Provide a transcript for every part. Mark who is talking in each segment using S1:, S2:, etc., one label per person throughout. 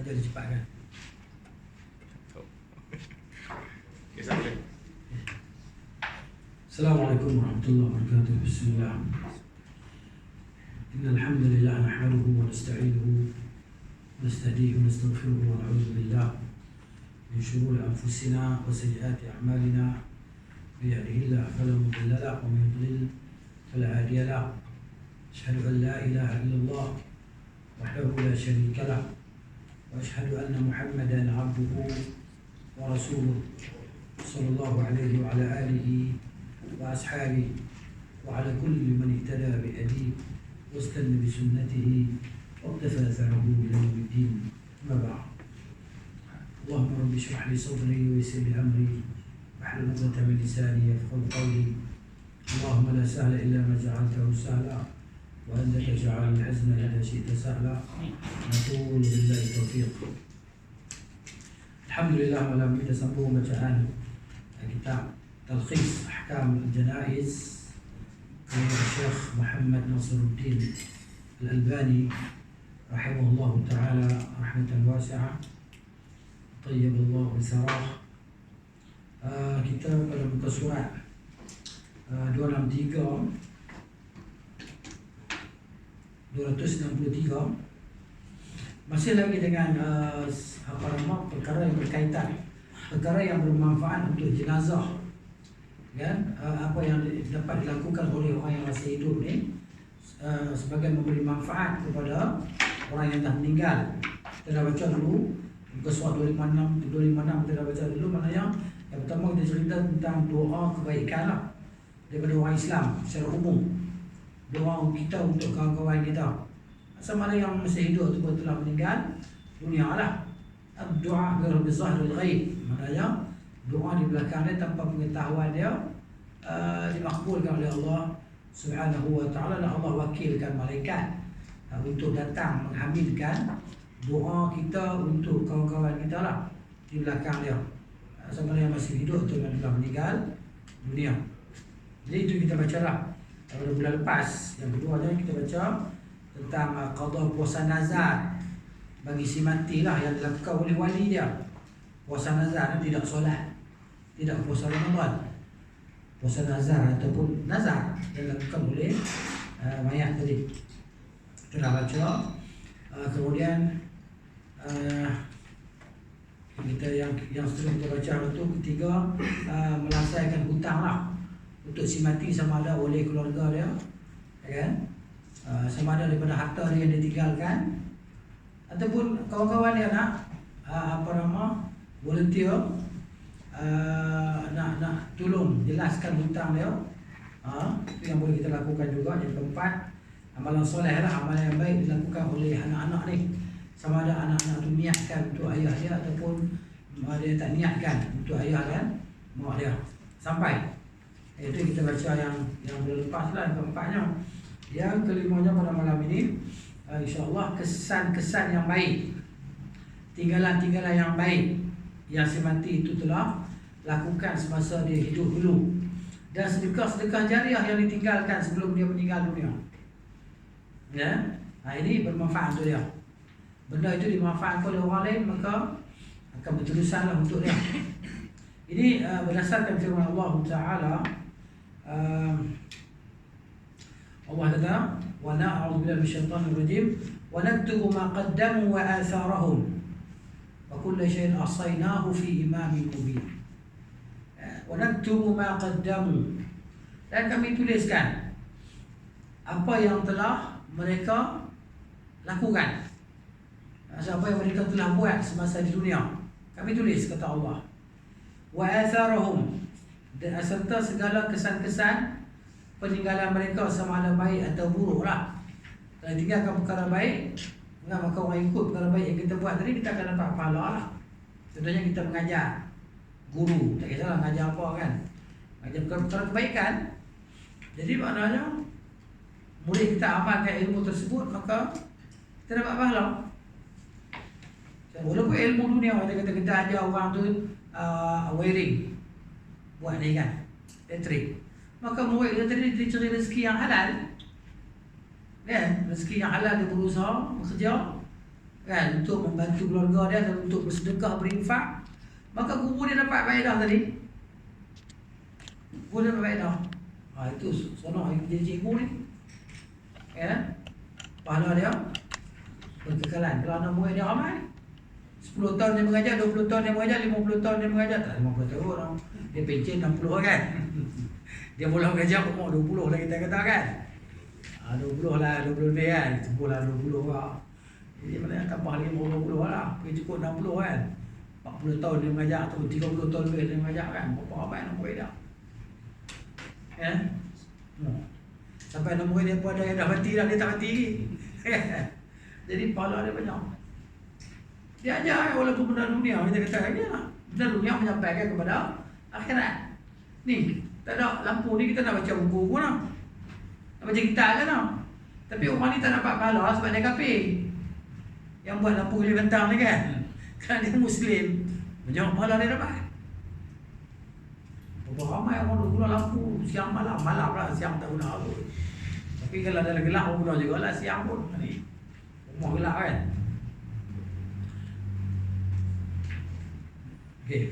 S1: jadi cepat kan. Assalamualaikum warahmatullahi wabarakatuh. Bismillah. Innal hamdalillah nahmaduhu wa nasta'inuhu wa nastahdihi wa nastaghfiruhu wa na'udzu billah min shururi anfusina wa sayyiati a'malina. May yahdihillahu fala mudilla lahu wa may yudlil fala hadiya lahu. Asyhadu an la ilaha illallah wahdahu la syarika lahu wa asyhadu anna Muhammadan 'abduhu wa rasuluh sallallahu alaihi wa ala alihi wa ashabihi wa ala kulli man ihtada bi hadihi wa istanna bi sunnatihi wa iqtafa atharahu ila yawmiddin. Amma ba'd. Allahumma rabbi shrah li sadri wa yassir li amri wahlul 'uqdatam min lisani yafqahu qawli. Allahumma la sahla illa ma ja'altahu sahla wa anta taj'alul hazna idha shi'ta sahla. Naqulu billahi taufiq. Alhamdulillah, malam kita sambung bacaan kitab Talkhis Ahkam Al-Janaiz oleh Syekh Muhammad Nasiruddin Al-Albani rahimahullah ta'ala rahmatan wasi'ah, tayyiballahu sarah. Kita pada muka surat 263 masih lagi dengan perkara yang berkaitan, perkara yang bermanfaat untuk jenazah, kan? Apa yang dapat dilakukan oleh orang yang masih hidup ni sebagai memberi manfaat kepada orang yang dah meninggal. Kita dah baca dulu muka surat 256 kita dah baca dulu, mana yang pertama kita cerita tentang doa kebaikan lah daripada orang Islam secara umum, doa kita untuk kawan-kawan kita sama ada yang masih hidup ataupun telah meninggal dunia lah. Doa bizahiril ghaib, maknanya doa di belakang dia tanpa pengetahuan dia dimakbulkan oleh Allah Subhanahu wa ta'ala, dan Allah wakilkan malaikat untuk datang menghamilkan doa kita untuk kawan-kawan kita lah di belakang dia, sama ada yang masih hidup atau yang telah meninggal dunia. Jadi itu kita baca lah pada bulan lepas. Yang kedua kita baca tentang qada puasa nazar bagi si mati lah, yang dilakukan oleh wali dia. Puasa nazar tidak solat, tidak puasa Ramadan, puasa nazar ataupun nazar yang dilakukan oleh mayat tadi. Kita dah baca. Kemudian kita yang seterusnya kita baca itu ketiga, melaksanaan hutang lah untuk si mati, sama ada oleh keluarga dia, kan? Sama ada daripada harta dia yang dia tinggalkan ataupun kawan-kawan dia nak volunteer nak tolong jelaskan hutang dia. Itu yang boleh kita lakukan juga. Yang keempat, amalan soleh lah, amalan yang baik dilakukan oleh anak-anak ni, sama ada anak-anak tu niatkan untuk ayah dia ataupun dia tak niatkan untuk ayah dan mak dia. Sampai itu kita baca yang boleh lepas lah, yang keempatnya. Yang kelimanya pada malam ini, insyaAllah kesan-kesan yang baik, tinggalan-tinggalan yang baik yang si mati itu telah lakukan semasa dia hidup dulu, dan sedekah-sedekah jariah yang ditinggalkan sebelum dia meninggal dunia. Ya, ini bermanfaat untuk dia. Benda itu dimanfaatkan oleh orang lain, maka akan berterusanlah untuk dia. Ini berdasarkan firman Allah Ta'ala. Allah kata, wa na'udzu billahi minasyaitonir rajim, wa naktubu ma qaddamu wa atharahum wa kullu shay'in ahsaynahu fi imamin mubin. Wa naktubu ma qaddamu, dan kami tuliskan apa yang telah mereka lakukan, apa yang mereka telah buat semasa di dunia, kami tulis, kata Allah. Wa atharahum, dan serta segala kesan-kesan peninggalan mereka, sama ada baik atau buruk lah. Kalau tinggalkan perkara baik, maka orang ikut perkara baik yang kita buat tadi, kita akan dapat pahala lah. Contohnya kita mengajar, guru, tak kisahlah mengajar apa kan, mengajar perkara kebaikan. Jadi maknanya boleh kita amalkan ilmu tersebut, maka kita dapat pahala. Walaupun ilmu dunia, kita ajar orang tu wiring, buat ni kan, elektrik, maka murid kita tadi dicari rezeki yang halal, kan? Rezeki yang halal, dia berusaha bekerja, kan, untuk membantu keluarga dia dan untuk bersedekah, berinfak, maka kubur dia dapat faedah tadi. Kubur dia dapat faedah. Itu sono jadi cikgu ni. Ya. Pahala dia berkekalan. Kalau anak murid dia ramai, 10 tahun dia mengajar, 20 tahun dia mengajar, 50 tahun dia mengajar. Tak 50 tahun orang. Dia pencen 60 kan. Dia mula mengajar umur 20 lah kita kata kan. 20 lah, 20 lebih kan. Cukup lah 20 lah. Jadi mana tambah lagi 50 lah. Pergi cukup 60 kan. 40 tahun dia mengajar tu, 30 tahun lebih dia mengajar kan. Berapa ramai anak murid dia. Ya. Sampai anak murid dia pun ada yang dah mati dah, dia tak mati lagi. Jadi pahala dia banyak. Dia ajar walaupun benda dunia, kita kata ya, benda dunia menyampaikan kepada akhirat. Ni, tak ada lampu ni kita nak baca buku pun lah. Nak baca kitab kan lah. Tapi orang ni tak dapat pahala sebab dia kafir. Yang buat lampu gili bentang ni kan. Kerana dia Muslim, banyak pahala dia dapat. Berapa ramai orang guna lampu siang malam. Malam lah, siang tak guna apa. Tapi kalau ada gelap orang guna juga lah siang pun. Ni, rumah gelap kan. Okay.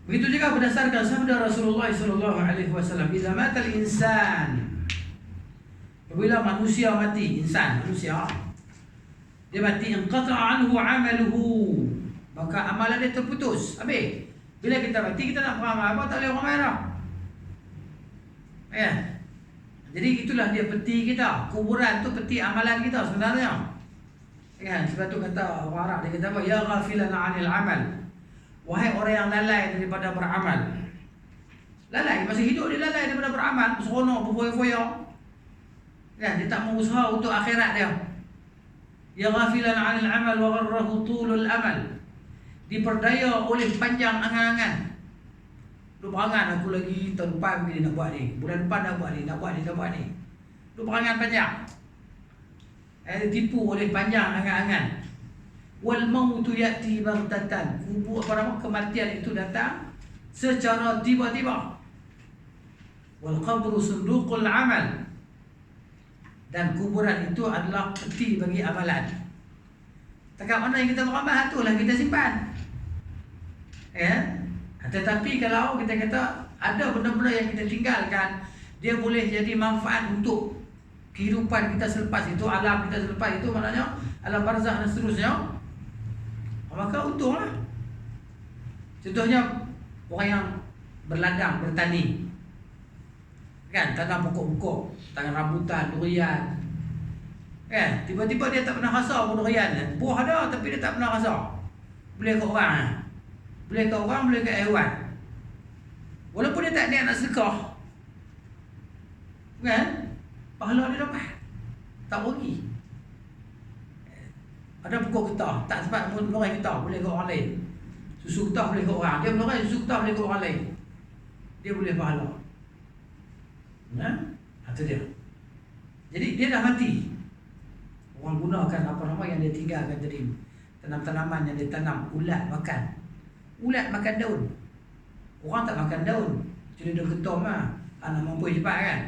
S1: Begitu juga berdasarkan sabda Rasulullah SAW, "Idza mata al-insan", apabila manusia mati, insan, manusia, dia mati, inqata'a anhu 'amaluhu, maka amalan dia terputus. Habis. Bila kita mati, kita nak beramal apa, tak boleh beramal dah. Ya. Jadi itulah dia peti kita. Kuburan tu peti amalan kita sebenarnya. Kan, sebab tu kata orang Arab, dia kata apa? Ya ghafilan 'anil amal. Wahai orang yang lalai daripada beramal. Lalai, masih hidup dia lalai daripada beramal, seronok, berfoya-foya. Kan, dia tak mau usaha untuk akhirat dia. Ya ghafilan 'anil amal wa gharrahu tulul amal. Diperdaya oleh panjang angan-angan. Lu berangan, aku lagi tahun depan begini nak buat ni, bulan depan nak buat ni, nak buat ni, nak buat ni. Lu berangan panjang. Ditipu oleh panjang angan-angan. Wal mautu ya'ti baghtatan. Kubur apa nama, kematian itu datang secara tiba-tiba. Wal qabru sunduqul amal. Dan kuburan itu adalah peti bagi amalan. Dekat mana yang kita beramal, itulah kita simpan. Ya. Tetapi kalau kita kata ada benda-benda yang kita tinggalkan, dia boleh jadi manfaat untuk kehidupan kita selepas itu, alam kita selepas itu, maknanya alam barzakh dan seterusnya, maka untunglah. Contohnya orang yang berladang, bertani, kan, tanam pokok-pokok, tanam rambutan, durian, kan, tiba-tiba dia tak pernah rasa pun durian. Buah ada tapi dia tak pernah rasa. Boleh ke orang, boleh ke orang, boleh ke hewan. Walaupun dia tak niat nak sedekah, kan, pahala dia dapat. Tak rugi. Ada pokok getah, tak sempat menoreh getah, boleh ke orang lain. Susu getah boleh ke orang, dia menoreh susu getah boleh ke orang lain. Dia boleh pahala. Itu dia. Jadi dia dah mati. Orang gunakan apa nama yang dia tinggalkan tadi. Tanam-tanaman yang dia tanam, ulat makan. Ulat makan daun. Orang tak makan daun. Jadi dia ketom lah. Anak mampu cepat kan.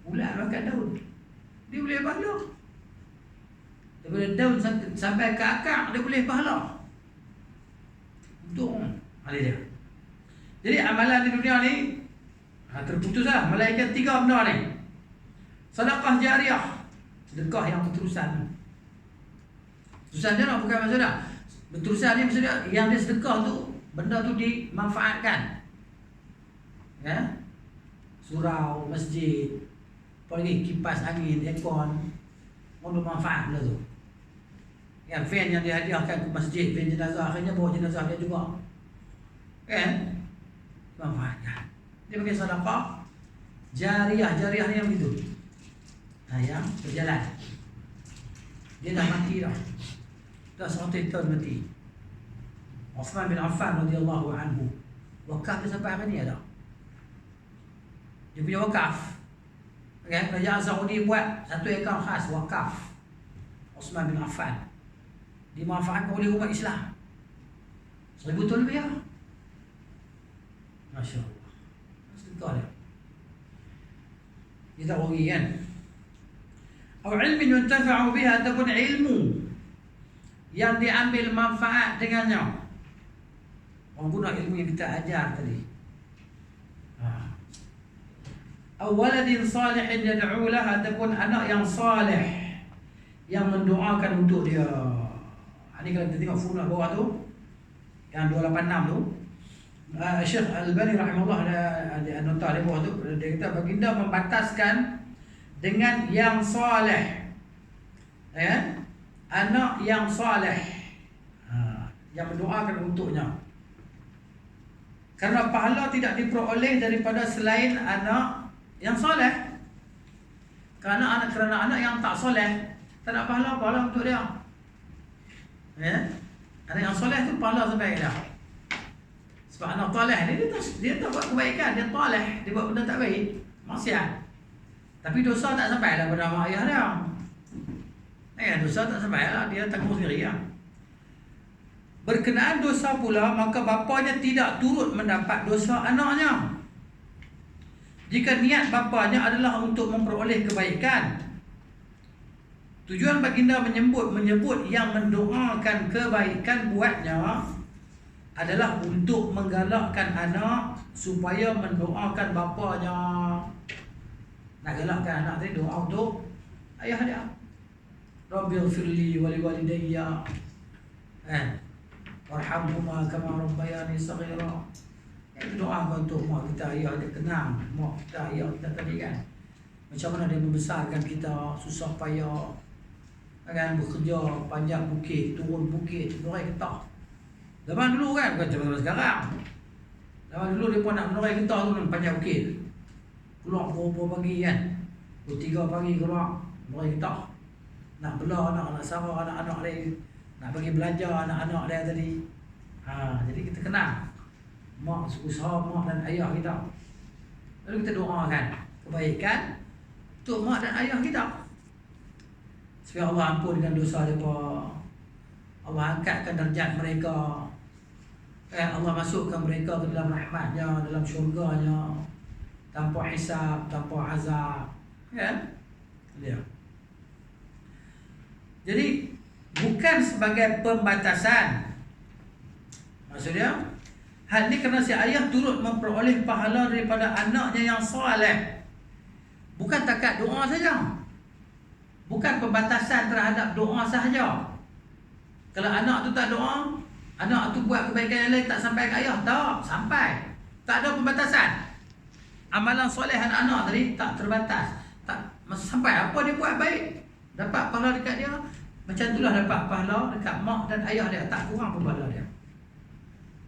S1: Ulat makan daun. Dia boleh pahala. Daripada daun sampai ke akar, dia boleh pahala. Untung ada dia. Jadi amalan di dunia ni terputus lah. Malaikat 3 benda ni. Sedekah jariah, sedekah yang berterusan. Berterusan dia nak bukan maksudnya. Berterusan ni maksudnya yang dia sedekah tu, benda tu dimanfaatkan. Ya? Surau, masjid, apa lagi, kipas angin, aircon, orang bermanfaat benda tu. Yang fan yang dihadiahkan ke masjid, fan jenazah, akhirnya bawa jenazah dia juga. Kan? Manfaatkan. Dia pakai sedekah jariah. Jariah ni yang begitu. Yang berjalan. Dia dah mati dah. Dah 100 tahun mati. Uthman bin Affan radhiyallahu anhu. Wakaf dia sampai hari ni ada. Dia punya wakaf. Okay? Kerajaan Saudi buat 1 ekar khas wakaf. Uthman bin Affan. Dimanfaatkan oleh umat Islam. 1000 tahun lebih lah. Masya Allah. Sedekah dia. Dia tak rugi kan. Atau ilmin yuntafa'u biha, ataupun ilmu yang diambil manfaat dengannya. Orang guna ilmu yang kita ajar tadi. Aw waladin salihin yad'u lah, ataupun anak yang salih yang mendoakan untuk dia. Ini kalau kita tengok furna bawah tu, yang 286 tu, Syekh Al-Albani rahimahullah ada nota di bawah tu, dia kata baginda membataskan dengan yang salih, ya, anak yang salih, yang mendoakan untuknya. Karena pahala tidak diperoleh daripada selain anak yang soleh. Kerana anak yang tak soleh tak ada pahala untuk dia. Ya? Anak yang soleh tu pahala sampai dia. Sebab anak soleh ni dia tak buat kebaikan, dia soleh, dia buat benda tak baik, maksiat. Tapi dosa tak sampai lah pada mak ayah dia. Dosa tak sampai lah, dia tanggung sendiri lah. Berkenaan dosa pula, maka bapanya tidak turut mendapat dosa anaknya jika niat bapanya adalah untuk memperoleh kebaikan. Tujuan baginda menyebut yang mendoakan kebaikan buatnya adalah untuk menggalakkan anak supaya mendoakan bapanya. Nak galakkan anak tadi doa untuk ayah dia. Rabbighfirli wa liwalidayya, warhamhuma kama rabbayani saghira. Itu doa untuk mak kita, ayah dia, kenang mak kita, ayah kita tadi kan. Macam mana dia membesarkan kita, susah payah kan, bekerja panjang bukit, turun bukit, menerai getah. Zaman dulu kan, bukan zaman sekarang. Zaman dulu dia pun nak menerai getah tu panjang bukit. Keluar pukul pagi kan, pukul 3 pagi keluar menerai getah. Nak bela anak Sarah, anak-anak dia, nak bagi belajar anak-anak dia tadi. Jadi kita kenal mak, usaha mak dan ayah kita. Lalu kita doakan kebaikan untuk mak dan ayah kita, supaya Allah ampunkan dosa mereka, Allah angkatkan darjat mereka, Allah masukkan mereka ke dalam rahmatnya, dalam syurganya, tanpa hisab, tanpa azab, kan? Ya. Jadi bukan sebagai pembatasan. Maksudnya hal ini kerana si ayah turut memperoleh pahala daripada anaknya yang soleh. Bukan takat doa saja. Bukan pembatasan terhadap doa sahaja. Kalau anak tu tak doa, anak tu buat kebaikan yang lain, tak sampai ke ayah, tak sampai. Tak ada pembatasan. Amalan soleh anak-anak tadi tak terbatas. Tak sampai apa dia buat baik, dapat pahala dekat dia. Macam itulah dapat pahala dekat mak dan ayah dia, tak kurang pun pahala dia.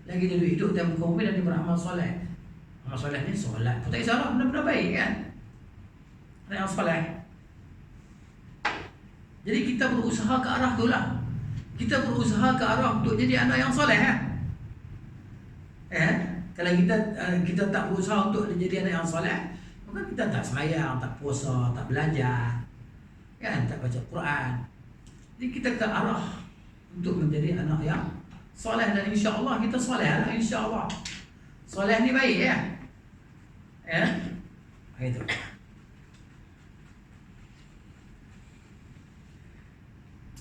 S1: Lagi dia hidup dalam muka bumi dan dia beramal soleh. Amal soleh ni solat, pun tak kisah lah, benda-benda baik kan. Ada yang soleh. Jadi kita berusaha ke arah tu lah. Kita berusaha ke arah untuk jadi anak yang soleh kan. Kalau kita tak berusaha untuk jadi anak yang soleh, maka kita tak semayang, tak puasa, tak belajar, kan, tak baca Quran. Jadi kita ke arah untuk menjadi anak yang soleh, dan insya-Allah kita soleh lah, insya-Allah. Soleh ni baik ya. Itu.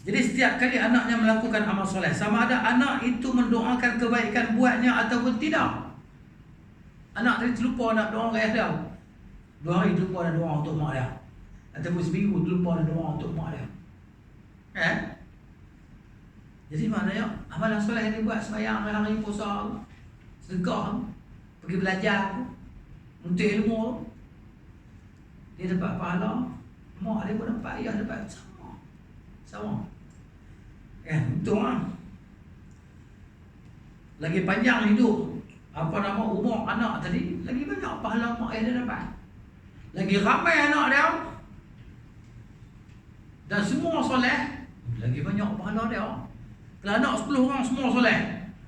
S1: Jadi setiap kali anaknya melakukan amal soleh, sama ada anak itu mendoakan kebaikan buatnya ataupun tidak. Anak tadi terlupa nak doa ayah dia. 2 hari terlupa nak doa untuk mak dia. Ataupun seminggu terlupa nak doa untuk mak dia. Jadi maknanya amalan soleh yang dia buat, sembahyang hari puasa, sedekah, pergi belajar, menuntut ilmu, dia dapat pahala, mak dia pun dapat, ayah dapat, sama. Betul lah. Lagi panjang hidup, umur anak tadi, lagi banyak pahala mak ayah dia dapat. Lagi ramai anak dia dan semua soleh, lagi banyak pahala dia. Kalau anak 10 orang semua soleh,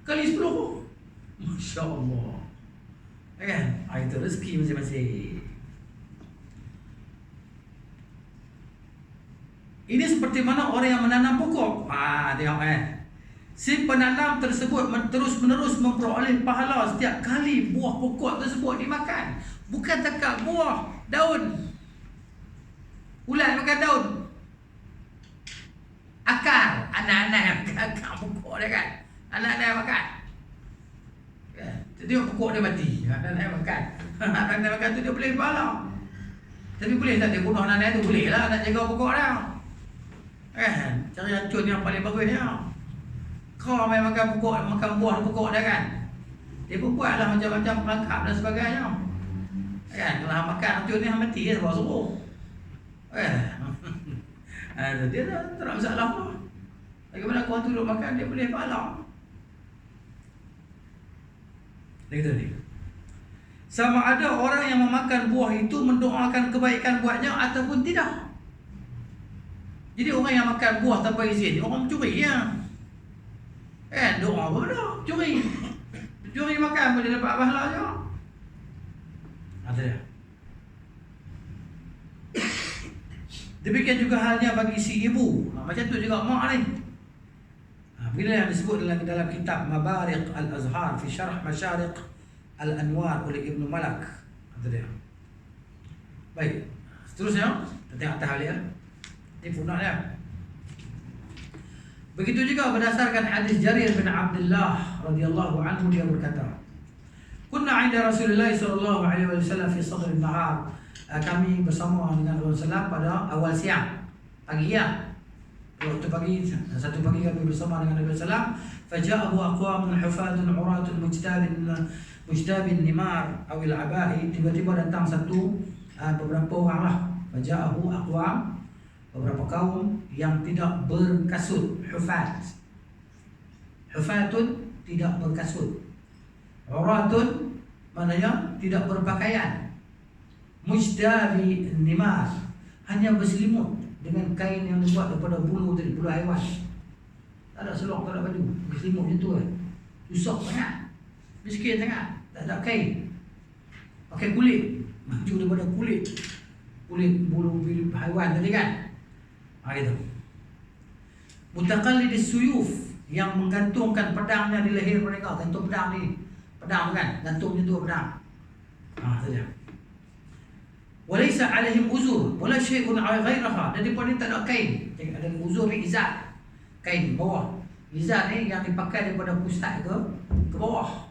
S1: kali 10 pun, Masya Allah. Kan? Itu rezeki masing-masing. Ini seperti mana orang yang menanam pokok. Tengok si penanam tersebut terus-menerus memperoleh pahala setiap kali buah pokok tersebut dimakan. Bukan takat buah, daun. Ulat makan daun. Anak-anak makan pokok dia kan. Anak-anak makan. Kan? Tengok pokok dia mati. Anak-anak makan. Anak-anak makan tu dia boleh pahala. Tapi boleh tak dia bunuh anak-anak tu? Boleh lah nak jaga pokok dia. Kan? Cari racun yang paling bagus dia. Kau main makan pokok, makan buah pokok dia kan. Dia pun buatlah macam-macam perangkap dan sebagainya. Kan? Kalau makan racun ni mati dia sebab suruh. Dia tak ada masalah apa. Bagaimana kau tu duduk makan, dia boleh pahala. Dia kata ni, sama ada orang yang memakan buah itu mendoakan kebaikan buatnya ataupun tidak. Jadi orang yang makan buah tanpa izin, orang mencuri ya. Doa apa dah? Curi. Curi makan boleh dapat pahala je. Ada dia. Demikian juga halnya bagi si ibu. Macam tu juga mak ni. Bila yang disebut dalam kitab Mabariq Al-Azhar fi Syarh Masyariq Al-Anwar oleh Ibn Malak. Ada dia. Baik. Seterusnya, kita tengok atas dia. Ini punah dia. Begitu juga berdasarkan hadis Jarir bin Abdullah radhiyallahu anhu, dia berkata, "Kunna 'inda Rasulullah sallallahu alaihi wasallam fi sadr an-nahar." Kami bersama dengan Rasulullah pada awal siang, pagi ya. Waktu pagi, satu pagi kami bersama dengan Nabi sallallahu alaihi wasallam, faja'ahu aqwamun hufatun 'uratun mujtabin nimar aw al-aba'i. Tiba-tiba datang beberapa orang lah. Faja'ahu aqwam, beberapa kaum yang tidak berkasut. Hufatun tidak berkasut. Uratun maknanya tidak berpakaian. Mujdabi nimar, hanya berselimut dengan kain yang dibuat daripada bulu haiwan. Tak ada selok, tak ada baju, berselimut macam tu kan. Susah sangat, miskin sangat, tak ada kain. Pakai kulit, baju daripada kulit bulu haiwan tadi kan. Gitu. Mutaqallidis suyuf, yang menggantungkan pedangnya di leher mereka. Gantung pedang ni, pedang kan, gantung macam tu pedang. Saja. Walaysa alaihim uzur wala syai'un ghairaha. Dan depa ni tak ada kain. Ada uzur ni izar, kain bawah. Izar ni yang dipakai daripada pusat ke bawah.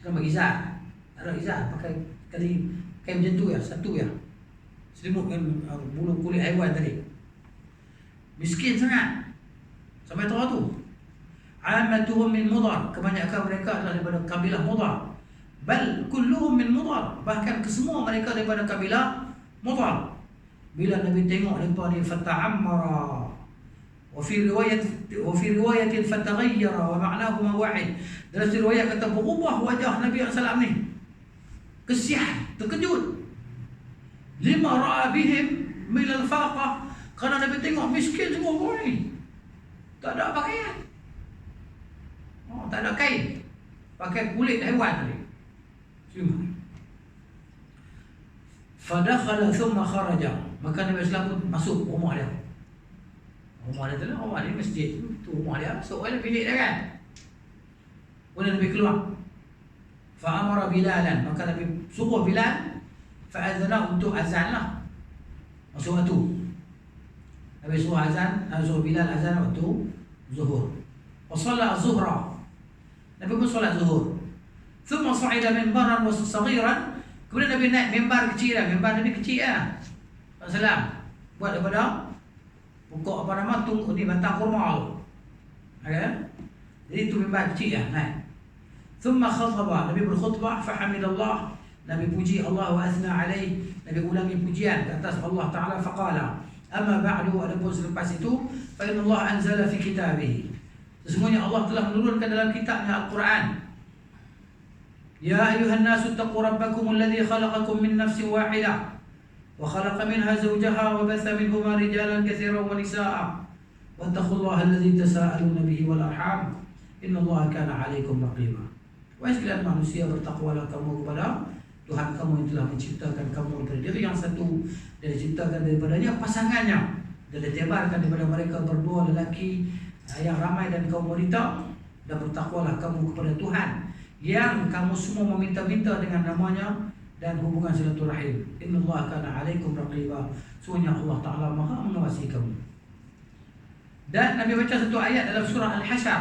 S1: Itu nama izar. Tak ada izar, pakai kali kain macam tu ya, satu ya. Selimut dengan bulu kulit haiwan tadi. Miskin sangat. Sampai tahu tu. Amatuhum min Mudar, kebanyakan mereka adalah daripada kabilah Mudar. Bal kulluhum min Mudar, bahkan kesemua mereka daripada kabilah Mudar. Bila Nabi tengok mereka ni, fata'ammara, wa fi riwayatin fataghayyara wa ma'nahuma wahid. Dalam riwayat kata berubah wajah Nabi SAW ni, kesian, terkejut. Lima ra'a bihim min al-faqah, kerana Nabi tengok miskin semua orang ni, tak ada pakaian, tak ada kain, pakai kulit haiwan tadi. Fadakhala thumma kharaja, maka Nabi SAW pun masuk rumah dia. Rumah dia tu lah, rumah dia masjid tu, rumah dia, masuk dalam bilik dia kan. Kemudian Nabi keluar. Fa'amara Bilalan, maka Nabi suruh Bilal, fa'adzana, untuk azan lah, masuk waktu. Nabi suruh azan, suruh Bilal azan waktu zuhur. Wa salat zuhra, Nabi pun solat zuhur. Thumma sa'ida mimbaran wa saghiran, kemudian Nabi naik mimbar kecil lah. Mimbar Nabi kecil lah Rasulullah, buat daripada pokok tunggu ni, batang kurma tu. Jadi itu mimbar kecil lah, naik. Thumma khataba, Nabi berkhutbah, fahamidallah, Nabi puji Allah, wa athna alaih, Nabi ulangi pujian ke atas Allah Ta'ala. Faqala, amma ba'du, adapun selepas itu, fa inna Allah anzala fi kitabih, sesungguhnya Allah telah menurunkan dalam kitabnya Al-Quran. Ya ayuhan nasu taqu rabbakum alladhi khalaqakum min nafsin wahidah wa khalaqa minha zawjaha wa batha minhuma rijalan katsiran wa nisaa wattaqullaha alladhi tasaaluna bihi wal arham innallaha kana 'alaikum raqiba. Wahai sekalian manusia, bertakwalah kamu kepada Tuhan kamu yang telah menciptakan kamu dari diri yang satu dan diciptakan daripadanya pasangannya, dan ditebarkan daripada mereka berdua lelaki yang ramai dan kaum wanita, dan bertakwalah kamu kepada Tuhan yang kamu semua meminta-minta dengan namanya dan hubungan silaturahim. Innallaha kana 'alaikum raqiba, sesungguhnya Allah Ta'ala Maha mengawasi kamu. Dan Nabi baca satu ayat dalam surah Al-Hasyr.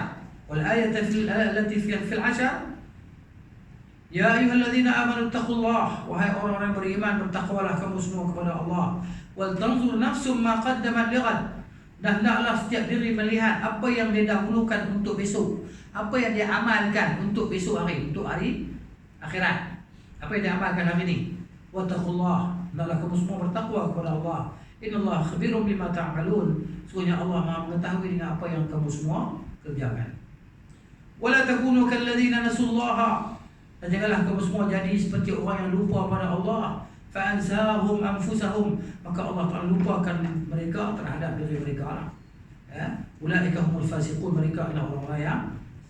S1: Wal ayatu allati fil Hasyr, ya ayyuhalladzina amanu taqullah, wahai orang-orang beriman, bertakwalah kamu semua kepada Allah. Wal tanzur nafsum ma qaddamat lighad, dan hendaklah setiap diri melihat apa yang dia dahulukan untuk besok, apa yang dia amalkan untuk besok hari, untuk hari akhirat. Apa yang dia amalkan hari ini. Wattaqullah, hendaklah kamu semua bertakwa kepada Allah. Innallaha khabirum bima ta'malun, sesungguhnya Allah Maha mengetahui dengan apa yang kamu semua kerjakan. Wala takunu kalladzina nasullaha, dan janganlah kamu semua jadi seperti orang yang lupa pada Allah. Fa'ansahum anfusahum, maka Allah Ta'ala lupakan mereka terhadap diri mereka lah. Ya, ulaika humul fasiqun, mereka adalah orang-orang yang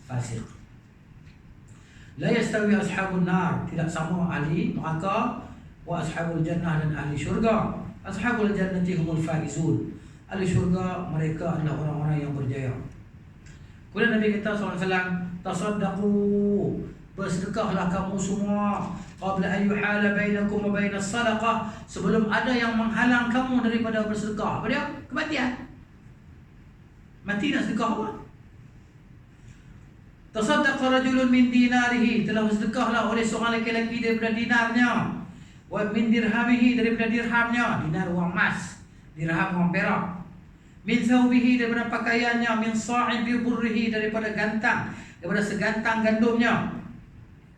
S1: fasik. La yastawi ashabun nar, tidak sama ahli neraka, wa ashabul jannah, dan ahli syurga. Ashabul jannati humul faizun, ahli syurga mereka adalah orang-orang yang berjaya. Kemudian Nabi kita SAW, tasaddaqu, bersedekahlah kamu semua, qabla an yuhala bainakum wa bainas sadaqah, sebelum ada yang menghalang kamu daripada bersedekah. Apa dia? Kematian. Mati nak sedekah apa? Tasaddaqa rajulun min dinarihi, telah bersedekahlah oleh seorang lelaki daripada dinarnya, wa min dirhamihi, daripada dirhamnya, dinar wang emas, dirham wang perak, min thawbihi, daripada pakaiannya, min sa'in bi burrihi, daripada gantang, daripada segantang gandumnya,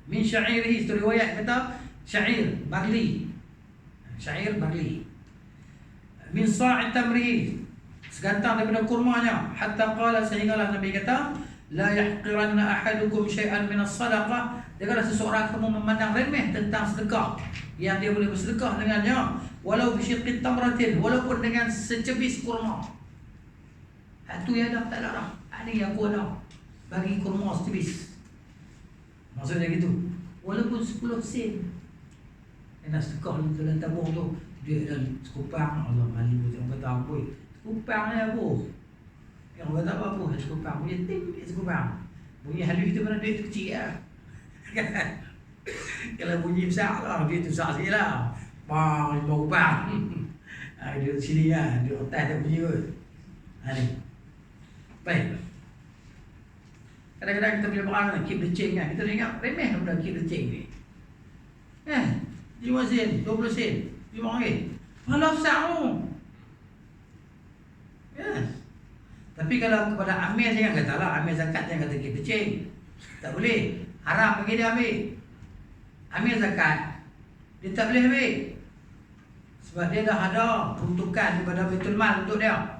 S1: min sya'irihi, itu riwayat kata syair, barli, syair barli, min sa'in tamrihi, segantang daripada kurmanya, hatta qala, sehinggalah Nabi kata, la yahqiranna ahadukum syai'an min as-sadaqah, janganlah seseorang kamu memandang remeh tentang sedekah yang dia boleh bersedekah dengannya, walau bisyiqqit tamratin, walaupun dengan secebis kurma. Itu ya dah, tak ada dah. Ini yang aku ada, bagi kurma secebis. Maksudnya gitu. Walaupun 10 sen. Yang nak sedekah dalam tabung tu, dia dalam sekupang. Allah mali pun orang kata apa, sekupang ni apa? Yang orang kata apa, sekupang. Bunyi ting, sekupang. Bunyi halus tu mana duit tu kecil lah. Kalau bunyi besar lah, duit tu besar sikit lah. Bang, 5 kupang. Dia sini lah, dia atas tak bunyi kot. Ni. Baik. Kadang-kadang kita bila perang, keep the change kan. Kita ingat remeh benda keep the change ni. 5 sen, 20 sen, 5 ringgit. Malah besar tu. Yes. Tapi kalau kepada amir jangan kata lah, amir zakat jangan kata keep the change. Tak boleh. Haram bagi dia ambil. Amir zakat, dia tak boleh ambil. Sebab dia dah ada peruntukan daripada Baitul Mal untuk dia.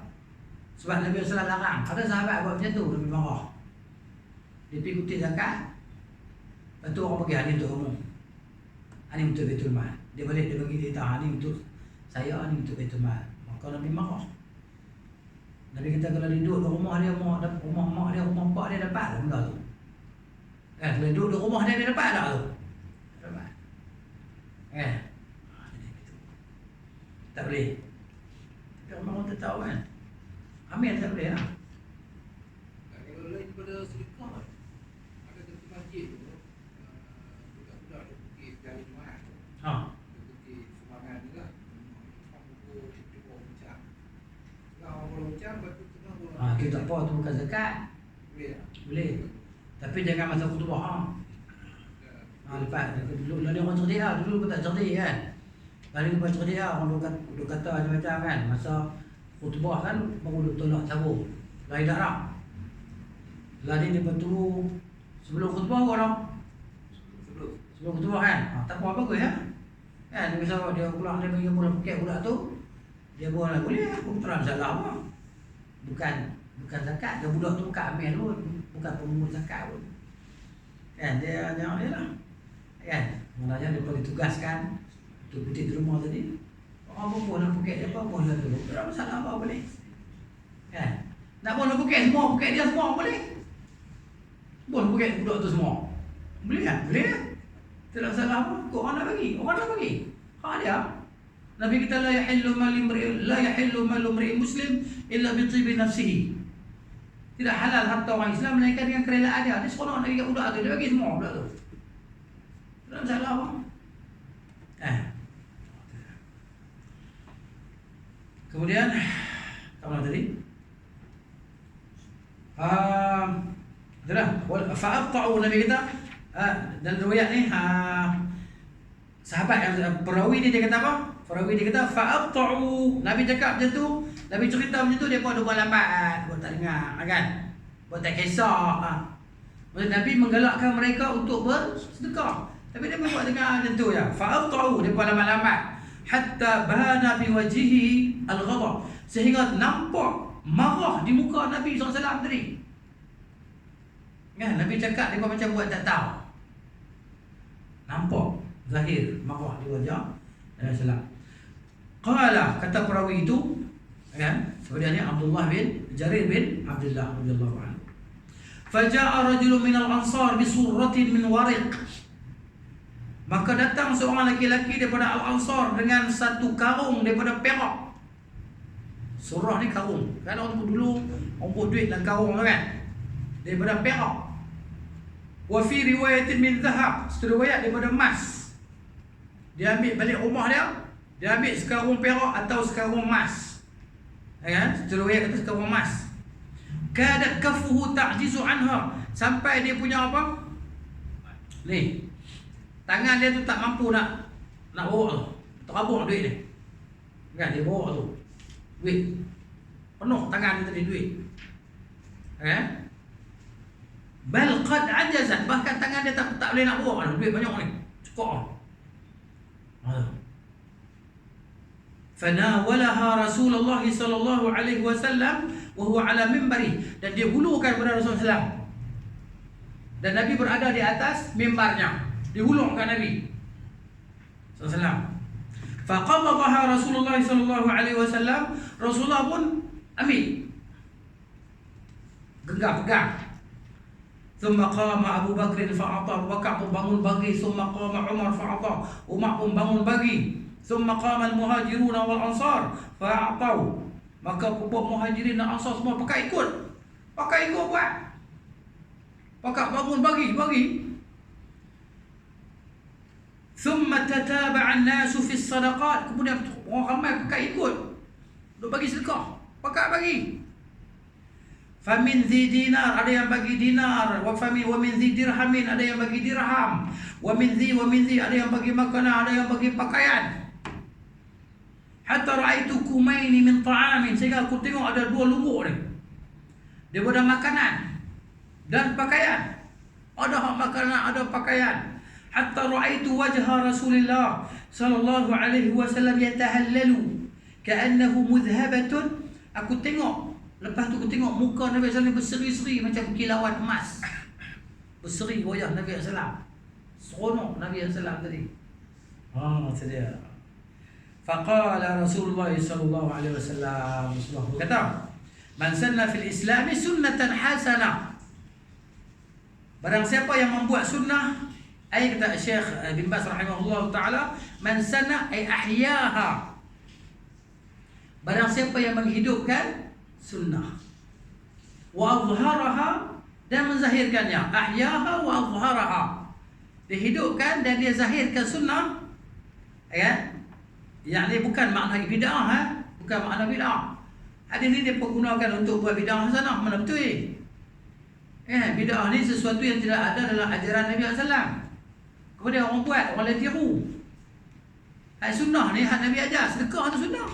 S1: Sebab Nabi SAW larang. Ada sahabat buat macam tu, Nabi marah. Dia pergi kutip zakat, lepas tu orang bagi, ini untuk kamu, ini untuk Baitul Mal. Dia balik, dia bagi dia, ini untuk saya, ini untuk Baitul Mal. Maka Nabi marah. Nabi kata kalau dia duduk di rumah dia, rumah mak dia, rumah pak dia, dapat lah benda tu. Kalau duduk di rumah dia, dia dapat tak tu? Dapat. Tak boleh. Tapi orang tak tahu kan. Amir tak boleh lah.
S2: Kalau lain daripada sedekah, ada satu masjid tu, budak-budak dia pergi dari Jumaat. Dia pergi sumbangan ni lah. Pukul 10 macam. Kalau orang macam, lepas tu tengah bola.
S1: Kita tak apa tu bukan zakat.
S2: Boleh tak?
S1: Boleh. Tapi jangan masa khutbah. Lepas dulu dia orang cerdik lah. Dulu pun tak cerdik kan. Paling lepas cerdik lah. Orang duk kata macam-macam kan. Masa khutbah kan baru duk tolak cabur. Lain tak nak. Lari lepas tu sebelum khutbah orang. Sebelum khutbah kan. Tak apa bagus ya. Kan misal dia pulang dia bagi bola puket pula tu. Dia bola boleh lah. Terang salah apa. Bukan zakat. Dia budak tu bukan ambil pun. Bukan pemungut zakat pun. Kan dia hanya dia lah. Kan. Maknanya dia ditugaskan untuk putih di rumah tadi. Orang pun nak puket dia apa boleh dulu. Tak ada masalah apa boleh. Kan. Nak boleh puket semua, puket dia semua boleh. Boleh puket budak tu semua. Boleh kan? Boleh kan? Tak ada masalah apa. Kau orang nak bagi. Orang nak bagi. Hak dia. Nabi kita la yahillu malu imri'in muslim illa bi tibi nafsihi. Tidak halal harta orang Islam melainkan dengan kerelaan dia. Dia seronok nak bagi kat budak tu, dia bagi semua budak tu. Tak ada masalah apa. Kemudian, apa tadi? fa'abta'u, Nabi kata, dan riwayat ni sahabat yang perawi ni dia kata apa? Perawi dia kata fa'abta'u. Nabi cakap macam tu, Nabi cerita macam tu, dia pun buat lambat, buat tak dengar kan. Buat tak kisah. Nabi menggalakkan mereka untuk bersedekah. Tapi dia buat dengar macam tu ya. Fa'abta'u, dia buat lambat-lambat. Hatta bana fi wajhihi al-ghadab, sehingga nampak marah di muka Nabi SAW tadi. Kan Nabi cakap dia macam buat tak tahu. Nampak zahir marah di wajah Nabi SAW. Qala, kata perawi itu kan, kemudiannya Abdullah bin Jarir bin Abdullah radhiyallahu anhu. Faja'a rajulun min al-ansar bi surratin min wariq. Maka datang seorang laki-laki daripada Al-Ansar dengan satu karung daripada perak. Surah ni karung. Kan orang dulu buat duit dalam karung kan. Daripada perak. Wa fi riwayatin min zahab. Satu riwayat daripada emas. Dia ambil balik rumah dia ambil sekarung perak atau sekarung emas. Kan? Satu riwayat kata sekarung emas. Kadat kafuhu ta'jizu anha. Sampai dia punya apa? Ni. Tangan dia tu tak mampu nak bawa tu. Terabuk duit dia. Kan dia bawa tu. Duit. Penuh tangan dia tadi duit. Kan? Bal qad ajazat, bahkan tangan dia tak boleh nak bawa duit banyak ni. Cukup. Fanawalaha Rasulullah sallallahu alaihi wasallam wa huwa ala minbari, dan dia hulurkan kepada Rasulullah SAW. Dan Nabi berada di atas mimbarnya. Dihulurkan Nabi SAW. Faqabadaha Rasulullah sallallahu alaihi wasallam. Rasulullah pun ambil, genggam pegang. Thumma qama Abu Bakr fa'ata. Abu Bakar pun bangun bagi. Thumma qama Umar fa'ata. Umar pun bangun bagi. Thumma qama al-muhajirun wal ansar fa'atau. Maka muhajirin dan ansar semua pakai ikut buat. Pakai bangun bagi. Thumma tataba'an nasu fi sadaqat. Kemudian orang ramai pakai ikut untuk bagi sedekah, pakai bagi. Famin dhi dinar, ada yang bagi dinar. Wa min dhi dirhamin, ada yang bagi dirham. Wa min dhi, ada yang bagi makanan, ada yang bagi pakaian. Hatta ra'aitu kumaini min ta'amin, sehingga aku tengok ada dua lumbuk ni daripada makanan dan pakaian. Ada hak makanan, ada pakaian. Hatta ra'aitu wajha Rasulullah sallallahu alaihi wasallam yatahallalu ka'annahu mudhhabatun. Aku tengok, lepas tu aku tengok muka Nabi sallallahu alaihi wasallam berseri-seri macam kilauan emas. Berseri wajah Nabi sallallahu alaihi wasallam. Seronok Nabi sallallahu alaihi wasallam tadi. Itu dia. Faqala Rasulullah sallallahu alaihi wasallam, Rasulullah kata, "Man sanna fil Islam sunnatan hasanah." Barang siapa yang membuat sunnah, ay kata Syekh bin Baz rahimahullah taala, man sanna ay ahyaha. Barang siapa yang menghidupkan sunnah, wa azharaha, dan menzahirkannya. Ahyaha wa azharaha, dihidupkan dan dia zahirkan sunnah. Ya, yakni bukan makna bid'ah, bukan makna bid'ah. Hadis ni dia pergunakan untuk buat bid'ah hasanah, mana betul? Bid'ah ni sesuatu yang tidak ada dalam ajaran Nabi SAW. Kemudian orang buat, orang lain tiru. Sunnah ni hak Nabi ajar, sedekah tu sunnah.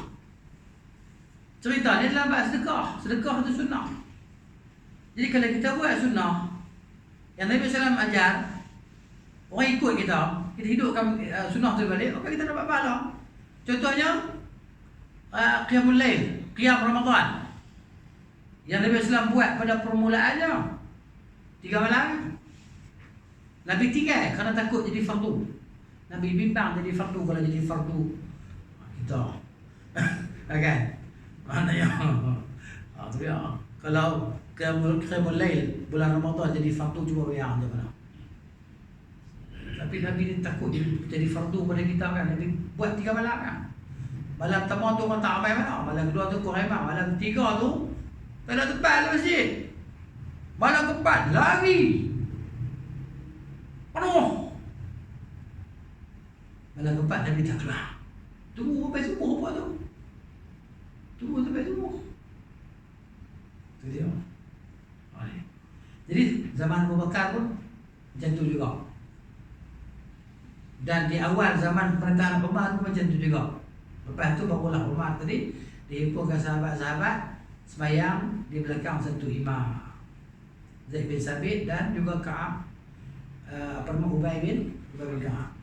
S1: Cerita ni dalam bab sedekah tu sunnah. Jadi kalau kita buat sunnah yang Nabi SAW ajar, orang ikut kita hidupkan sunnah tu balik, maka kita dapat pahala. Contohnya qiyamul lail, qiyam Ramadan yang Nabi SAW buat pada permulaannya 3 malam. Nabi tinggal kerana takut jadi fardu. Nabi bimbang jadi fardu. Kalau jadi fardu kita kan, maknanya tu dia. Kalau qiyamul lail bulan Ramadan jadi fardu, cuba bayang macam mana. Tapi Nabi ni takut jadi fardu pada kita kan. Nabi buat 3 malam kan. Malam pertama tu orang tak ramai mana. Malam kedua tu kurang ramai. Malam ketiga tu tak ada tempat dalam masjid. Malam keempat lari penuh. Malam keempat Nabi tak keluar. Tunggu sampai subuh apa tu. Tunggu sampai subuh. Itu dia. Jadi zaman Abu Bakar pun macam tu juga. Dan di awal zaman pemerintahan Umar pun macam tu juga. Lepas tu barulah Umar tadi dihimpunkan sahabat-sahabat sembahyang di belakang satu imam, Zaid bin Sabit dan juga Ka'ab, Ubay bin Ka'ab.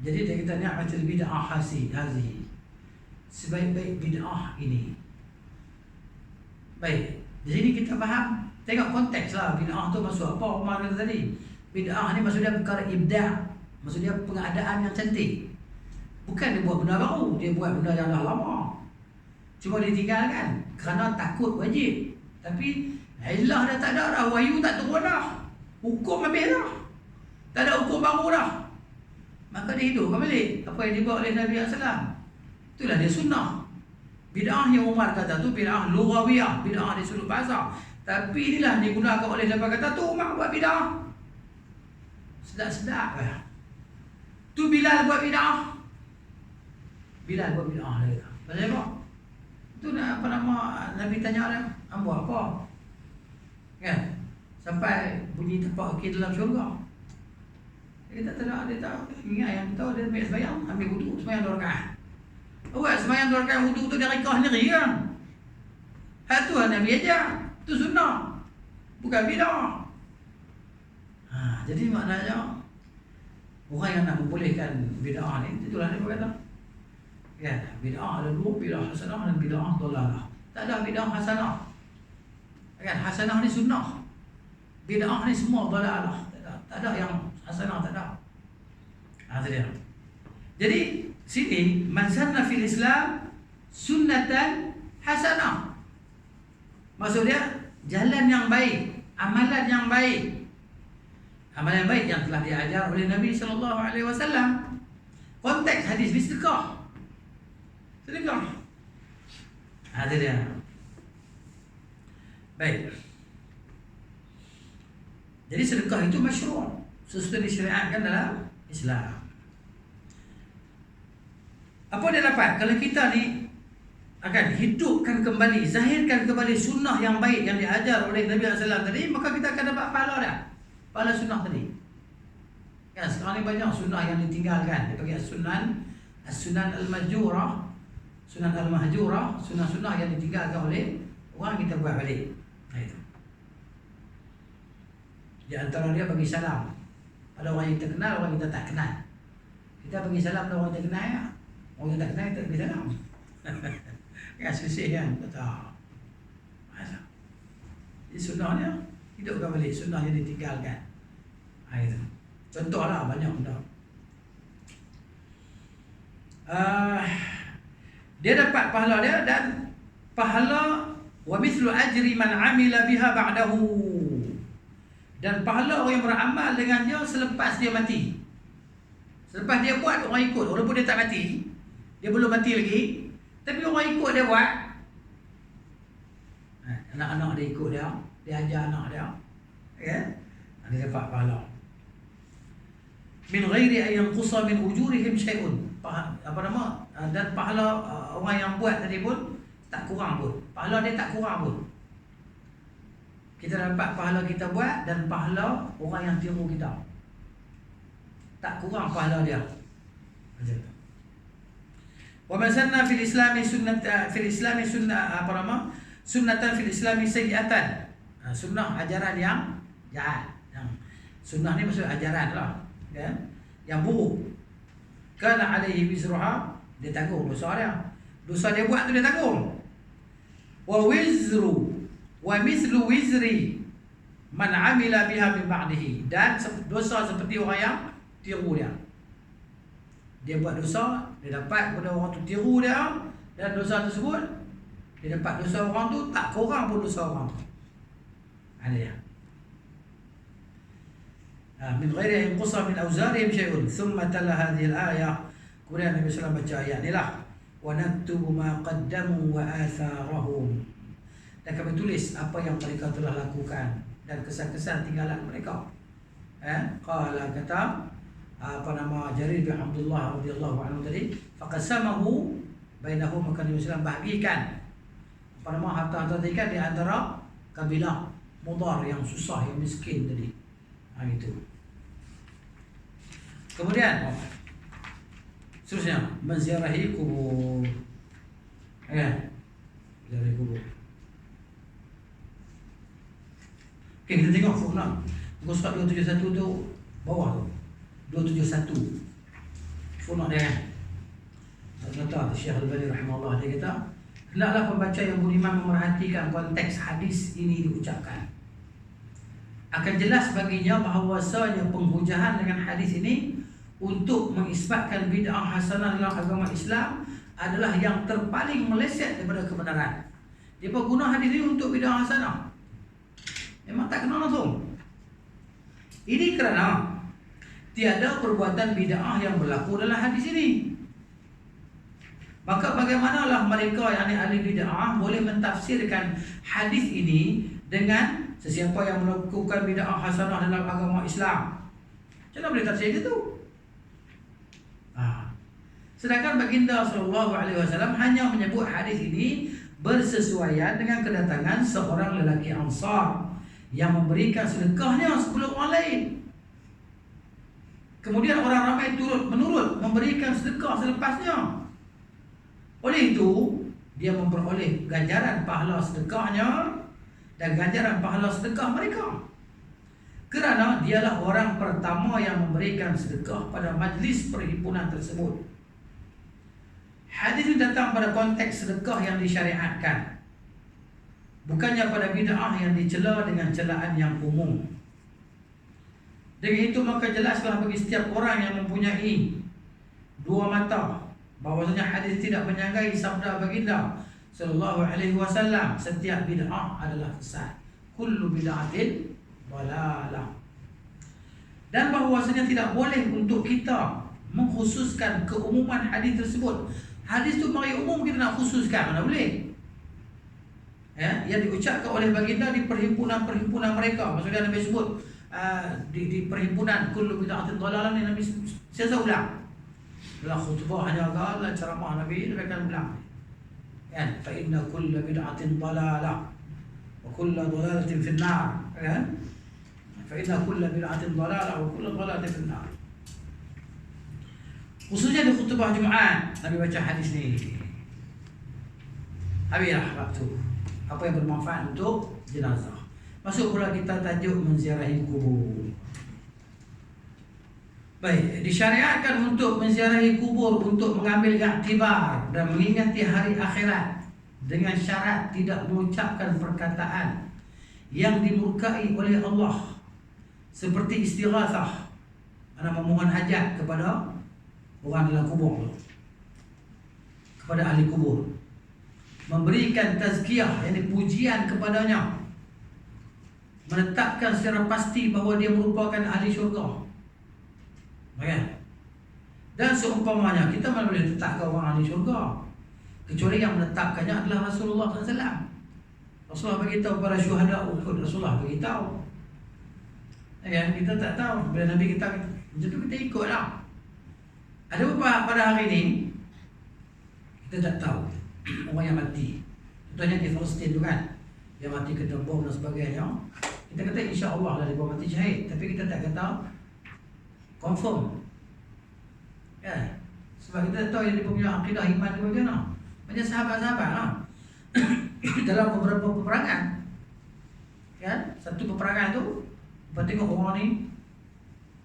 S1: Jadi dia kata ni'matul bid'ah hazihi, sebaik-baik bid'ah ini. Baik, di sini kita faham, tengok konteks lah bid'ah tu maksud apa Umar kata tadi. Bid'ah ni maksudnya perkara ibda', maksudnya pengadaan yang cantik. Bukan dia buat benda baru, dia buat benda yang dah lama, cuma dia tinggalkan kerana takut wajib. Tapi ilah dah tak ada dah, wahyu tak turun dah, hukum habis dah, tak ada hukum baru dah, maka dia hidupkan balik apa yang dibuat oleh Nabi SAW. Itulah dia sunnah. Bid'ah yang Umar kata tu bid'ah lughawiyah, bid'ah di sudut bahasa. Tapi inilah digunakan oleh siapa kata tu Umar buat bid'ah. Sedap-sedap lah. Tu Bilal buat bid'ah. Bilal buat bid'ah dia kata. Pasal apa? Tu nak apa nama, Nabi tanya dia, "Hang buat apa?" Kan? Sampai bunyi tapak kaki dalam syurga. Dia tak tahu, dia tak ingat yang tahu dia ambil sembahyang, ambil wudu, sembahyang 2 rakaat. Awak sembahyang 2 rakaat wudu tu dia rekah sendiri kan? Hak tu Nabi ajar. Tu sunnah. Bukan bid'ah. Jadi maknanya orang yang nak membolehkan bid'ah ni, itulah dia berkata. Ya, bid'ah ada 2, bid'ah hasanah dan bid'ah dhalalah. Tak ada bid'ah hasanah. Kan, hasanah ni sunnah. Bid'ah ni semua dhalalah. Tak ada yang hasanah, tak ada. Itu dia. Jadi sini man sanna fil Islam sunnatan hasanah. Maksudnya jalan yang baik, amalan yang baik. Amalan yang baik yang telah diajar oleh Nabi sallallahu alaihi wasallam. Konteks hadis ni sedekah. Sedekah. Itu dia. Baik. Jadi sedekah itu masyru', sesuatu disyariatkan dalam Islam. Apa dia dapat? Kalau kita ni akan hidupkan kembali, zahirkan kembali sunnah yang baik yang diajar oleh Nabi SAW tadi, maka kita akan dapat pahala dah. Pahala sunnah tadi. Kan sekarang ni banyak sunnah yang ditinggalkan. Dia panggil as-sunan al-mahjurah, sunan al-mahjurah, sunnah-sunnah yang ditinggalkan oleh orang, kita buat balik. Itu. Di antara dia bagi salam pada orang yang kita kenal, orang yang kita tak kenal. Kita bagi salam pada orang yang kita kenal, ya. Orang yang tak kenal kita bagi salam. Kan susah kan? Kata. Jadi sunnahnya hidupkan balik sunnah yang ditinggalkan. Itu. Contohlah banyak benda. Dia dapat pahala dia dan pahala wa mithlu ajri man amila biha ba'dahu. Dan pahala orang yang beramal dengan dia selepas dia mati. Selepas dia buat, orang ikut. Walaupun dia tak mati, dia belum mati lagi, tapi orang ikut dia buat. Anak-anak dia ikut dia, dia ajar anak dia, ya, dia dapat pahala. Min ghairi an yanqusa min ujurihim syai'un. Apa nama? Dan pahala orang yang buat tadi pun tak kurang pun. Pahala dia tak kurang pun. Kita dapat pahala kita buat dan pahala orang yang tiru kita. Tak kurang pahala dia. Macam tu. Wa man sanna fil islami sunnatan fil islami sayyi'atan. Sunnah ajaran yang jahat. Sunnah ni maksud ajaran lah, kan? Yang buruk. Kana alaihi wizruha, dia tanggung dosa dia. Dosa dia buat tu dia tanggung. Wa wizru wa mithlu wizri man amila biha min ba'dihi. Dan dosa seperti orang yang tiru dia. Dia buat dosa, dia dapat pada orang tu tiru dia, dan dosa tersebut dia dapat dosa orang tu tak kurang pun dosa orang tu. Ada dia. Min ghairi yanqusa min awzarihim syai'un. Thumma tala hadhihi al-ayah. Kemudian Nabi sallallahu alaihi wasallam baca ayat ni lah. Wa naktubu ma qaddamu wa atharahum. Dan kami tulis apa yang mereka telah lakukan dan kesan-kesan tinggalan mereka. Qala kata apa nama Jarir bin Abdullah radhiyallahu anhu tadi, faqasamahu bainahum, maka Nabi sallallahu alaihi wasallam bahagikan apa nama harta-harta tadi kan di antara kabilah Mudar yang susah, yang miskin tadi. Itu. Kemudian seterusnya menziarahi kubur. Ziarahi kubur. Okey, kita tengok footnote. Muka surat 271 tu bawah tu. 271. Footnote dia kan. Kata Syekh Al-Albani rahimahullah, dia kata, hendaklah pembaca yang beriman memerhatikan konteks hadis ini diucapkan. Akan jelas baginya bahawasanya penghujahan dengan hadis ini untuk mengisbatkan bid'ah hasanah dalam agama Islam adalah yang terpaling meleset daripada kebenaran. Dia guna hadis ini untuk bid'ah hasanah. Memang tak kena langsung. Ini kerana tiada perbuatan bid'ah yang berlaku dalam hadis ini. Maka bagaimanalah mereka yang ahli bid'ah boleh mentafsirkan hadis ini dengan sesiapa yang melakukan bid'ah hasanah dalam agama Islam? Macam mana boleh tafsir itu? Sedangkan baginda SAW hanya menyebut hadis ini bersesuaian dengan kedatangan seorang lelaki Ansar yang memberikan sedekahnya sebelum orang lain. Kemudian orang ramai menurut memberikan sedekah selepasnya. Oleh itu, dia memperoleh ganjaran pahala sedekahnya dan ganjaran pahala sedekah mereka. Kerana dialah orang pertama yang memberikan sedekah pada majlis perhimpunan tersebut. Hadis ini datang pada konteks sedekah yang disyariatkan, bukannya pada bid'ah yang dicela dengan celaan yang umum. Dengan itu maka jelaslah bagi setiap orang yang mempunyai dua mata bahwasanya hadis tidak menyanggai sabda baginda sallallahu alaihi wasallam, setiap bid'ah adalah sesat. Kullu bid'atin dalalah. Dan bahwasanya tidak boleh untuk kita mengkhususkan keumuman hadis tersebut. Hadis tu mari umum, kita nak khususkan, mana boleh? Yang diucapkan oleh baginda di perhimpunan mereka. Maksudnya Nabi sebut di perhimpunan kullu bid'atin dalalah ni, Nabi siasa ulang. Dalam khutbahnya dalam ceramah Nabi akan ulang. Fa inna kulla bid'atin dalalah wa kulla dalalatin fin nar. Fa inna kulla bid'atin dalalah wa kulla dalalatin fin nar. Khususnya di khutbah Jumaat Nabi baca hadis ni. Habislah waktu. Apa yang bermanfaat untuk jenazah. Masuk pula kita tajuk menziarahi kubur. Baik, disyariatkan untuk menziarahi kubur untuk mengambil iktibar dan mengingati hari akhirat dengan syarat tidak mengucapkan perkataan yang dimurkai oleh Allah, seperti istighatsah, ana memohon hajat kepada orang dalam kubur, kepada ahli kubur, memberikan tazkiyah, yakni pujian kepadanya, menetapkan secara pasti bahawa dia merupakan ahli syurga. Dan seumpamanya, kita mana boleh letakkan orang ahli syurga kecuali yang menetapkannya adalah Rasulullah SAW. Rasulullah beritahu kepada syuhada Uhud, Rasulullah beritahu. Kita tak tahu. Bila Nabi kita macam tu, kita ikutlah. Ada beberapa pada hari ini kita tak tahu orang yang mati. Contohnya di Palestin tu kan, dia mati kena bom dan sebagainya. Kita kata insya-Allah lah dia mati syahid, tapi kita tak kata confirm. Sebab kita tahu yang dia punya akidah iman dia bagaimana. Macam sahabat-sahabat lah. Dalam beberapa peperangan, satu peperangan tu, lepas tengok orang ni,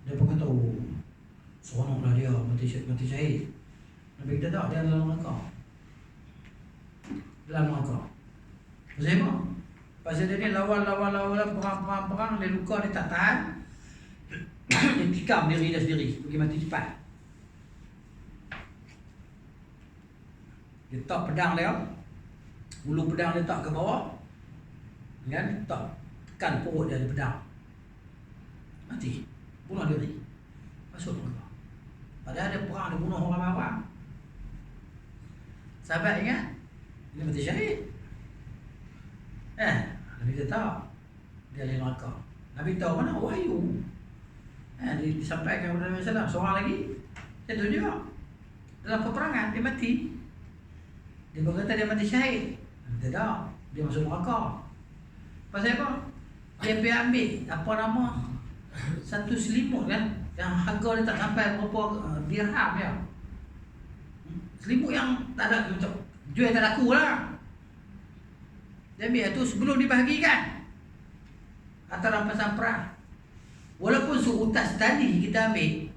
S1: dia pun kata, oh, seronoklah dia mati syahid. Nabi kita tahu dia dalam neraka. Dalam neraka. Pasal apa? Pasal dia ni lawan perang, dia luka, dia tak tahan. Dia tikam diri dia sendiri, pergi mati cepat. Dia tak pedang dia, bulu pedang dia tak ke bawah, tak tekan perut dia ada pedang, mati, bunuh diri, masuk neraka. Padahal dia perang, dia bunuh orang-orang. Sahabat ingat, dia mati syahid. Nabi dia tahu dia ahli neraka. Nabi tahu mana wahyu. Disampaikan kepada Nabi SAW. Seorang lagi jatuh juga dalam peperangan, dia mati. Dia berkata dia mati syahid. Tidak, dia masuk neraka. Pasal apa? Dia pergi ambil apa nama satu selimut kan, yang harga dia tak sampai berapa dirham ya. Selimut yang tak ada untuk jual tak laku lah. Dia ambil tu sebelum dibahagikan antara pasang perang. Walaupun seutas tali kita ambil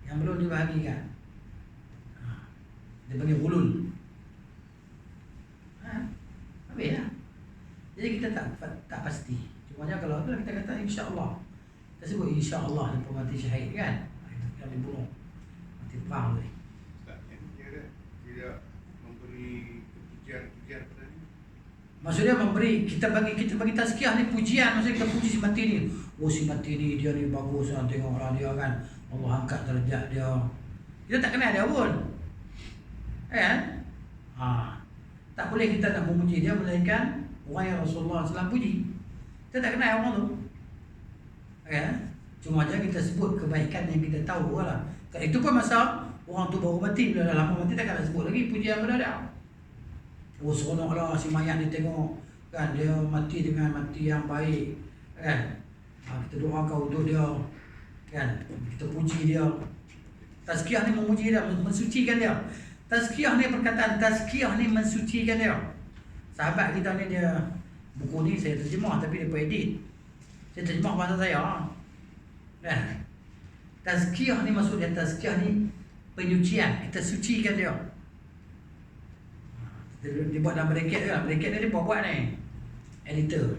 S1: yang belum dibahagikan, dia panggil ulul. Ambil lah. Jadi kita tak pasti. Cuma kalau tu kita kata insya-Allah. Kita sebut insya-Allah dan mati syahid kan. Yang dibunuh mati perang ni.
S3: Tak, dia tidak memberi pujian pada dia.
S1: Maksudnya kita bagi tazkiyah ni pujian, maksudnya kita puji si mati ni. Oh si mati ni dia ni bagus lah, tengok orang dia kan. Allah angkat derajat dia. Kita tak kenal dia pun. Kan? Tak boleh kita nak memuji dia melainkan orang yang Rasulullah SAW puji. Kita tak kenal orang tu. Kan? Cuma aja kita sebut kebaikan yang kita tahu lah. Itu pun masa orang tu baru mati, bila dah lama mati takkan nak sebut lagi pujian pada dia. Oh seronok lah si mayat ni tengok kan, dia mati dengan mati yang baik kan. Kita doakan untuk dia kan, kita puji dia. Tazkiyah ni memuji dia, mensucikan dia. Tazkiyah ni, perkataan tazkiyah ni mensucikan dia. Sahabat kita ni dia, buku ni saya terjemah tapi dia pun edit. Saya terjemah bahasa saya kan. Tazkiyah ni maksudnya, tazkiyah ni penyucian, kita sucikan dia. Dia buat dalam bracket kan. Bracket ni dia buat ni editor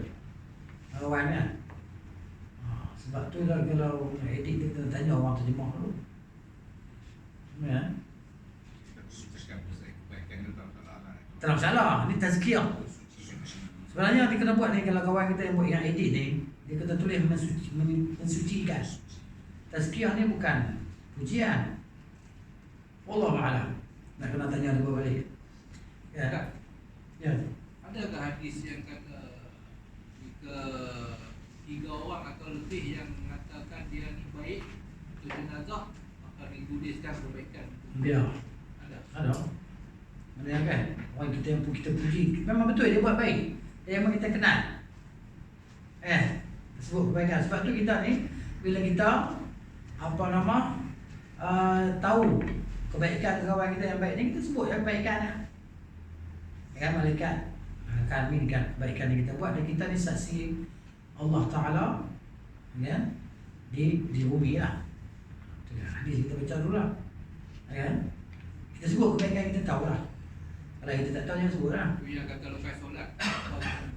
S1: kawan kan. Sebab tu lah kalau edit dia kena tanya orang terjemah dulu ya. Tak ada masalah. Ni tazkiyah. Sebenarnya dia kena buat ni, kalau kawan kita yang buat yang edit ni, dia kena tulis mensucikan. Tazkiyah ni bukan pujian. Wallahu a'lam. Nak kena tanya dia balik. Ya. Ya.
S2: Adakah hadis yang kata jika 3 orang atau lebih yang mengatakan dia ni baik untuk jenazah, maka dituliskan kebaikan?
S1: Ya. Ada. Mana kan? Orang kita yang kita puji, memang betul dia buat baik. Dia memang kita kenal. Sebut kebaikan. Sebab tu kita ni bila kita tahu kebaikan kawan kita yang baik ni, kita sebut yang kebaikan. Kan malaikat kami kan kebaikan yang kita buat, dan kita ni saksi Allah Ta'ala kan, di bumi lah. Hadis kita baca dulu lah kan. Kita sebut kebaikan yang kita tahu lah. Kalau kita tak tahu, jangan sebut lah.
S2: Itu yang kata lepas solat.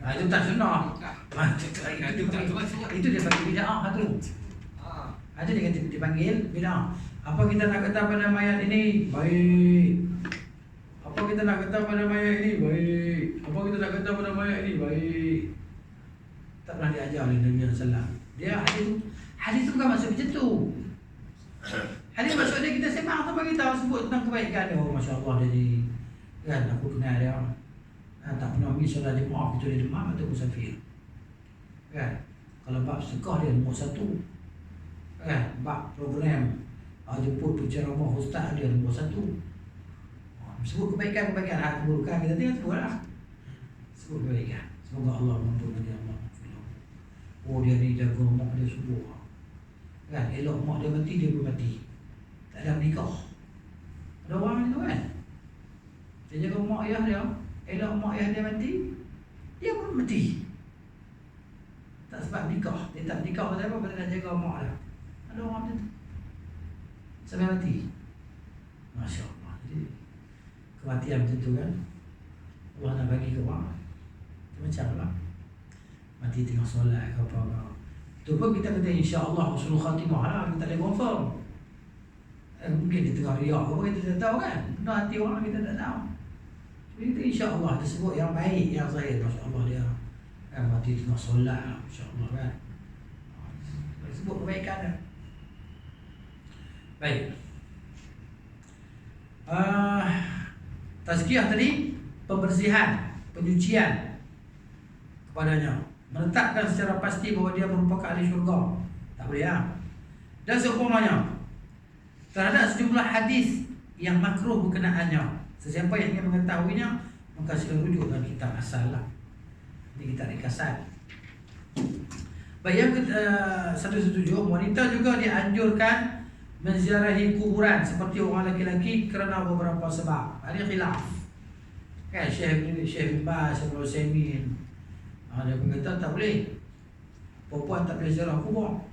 S1: Itu tak sunnah. Itu dia panggil bid'ah tu. Itu dia kata dipanggil bid'ah. Apa kita nak kata pada mayat ini? Baik. Apa kita nak kata pada mayat ini? Baik. Apa kita nak kata pada mayat ini? Baik. Tak pernah diajar oleh Nabi SAW. Dia hadis tu bukan maksud macam tu. Hadis maksud dia kita sembang sama kita, sebut tentang kebaikan dia. Oh Masya Allah dia ni kan, aku kenal dia. Tak pernah pergi solat jemaah, itu dia demam atau musafir kan. Kalau bab sedekah dia nombor 1 kan. Bab program jemput penceramah ustaz dia nombor 1. Sebut kebaikan-kebaikan, keburukan kita tengok sebut lah. Sebut kebaikan. Semoga Allah mengampuni dia, Allah. Oh dia ni jaga mak dia subuh kan, elok mak dia mati, dia pun mati. Tak ada nikah. Ada orang tu kan, dia jaga mak ayah dia, elok mak ayah dia mati, dia pun mati. Tak sebab nikah. Dia tak nikah pasal apa? Pasal nak jaga mak dia. Ada orang macam tu sampai mati. Masya Allah. Jadi kematian macam tu kan, Allah nak bagi ke orang macam lah. Mati tengah solat ke apa-apa, tu pun kita kata insya-Allah husnul khatimah lah. Kita tak boleh confirm. Mungkin dia tengah riak ke apa, kita tak tahu kan. Benda hati orang kita tak tahu. Jadi kita insya-Allah tersebut yang baik, yang zahir. Masya-Allah dia kan mati tengah solat lah, masya-Allah kan. Sebut kebaikan dia. Baik. Tazkiyah tadi pembersihan, penyucian kepadanya, menetapkan secara pasti bahawa dia merupakan ahli syurga. Tak boleh lah. Dan seumpamanya terhadap sejumlah hadis yang makruh berkenaannya, sesiapa yang ingin mengetahuinya maka sila rujuk dalam kitab asal lah. Ini kitab ringkasan Baik, yang 117, wanita juga dianjurkan menziarahi kuburan seperti orang lelaki kerana beberapa sebab. Ada khilaf. Kan Syekh bin Baz, Syekh Utsaimin, dia pun kata tak boleh. Perempuan tak boleh ziarah kubur.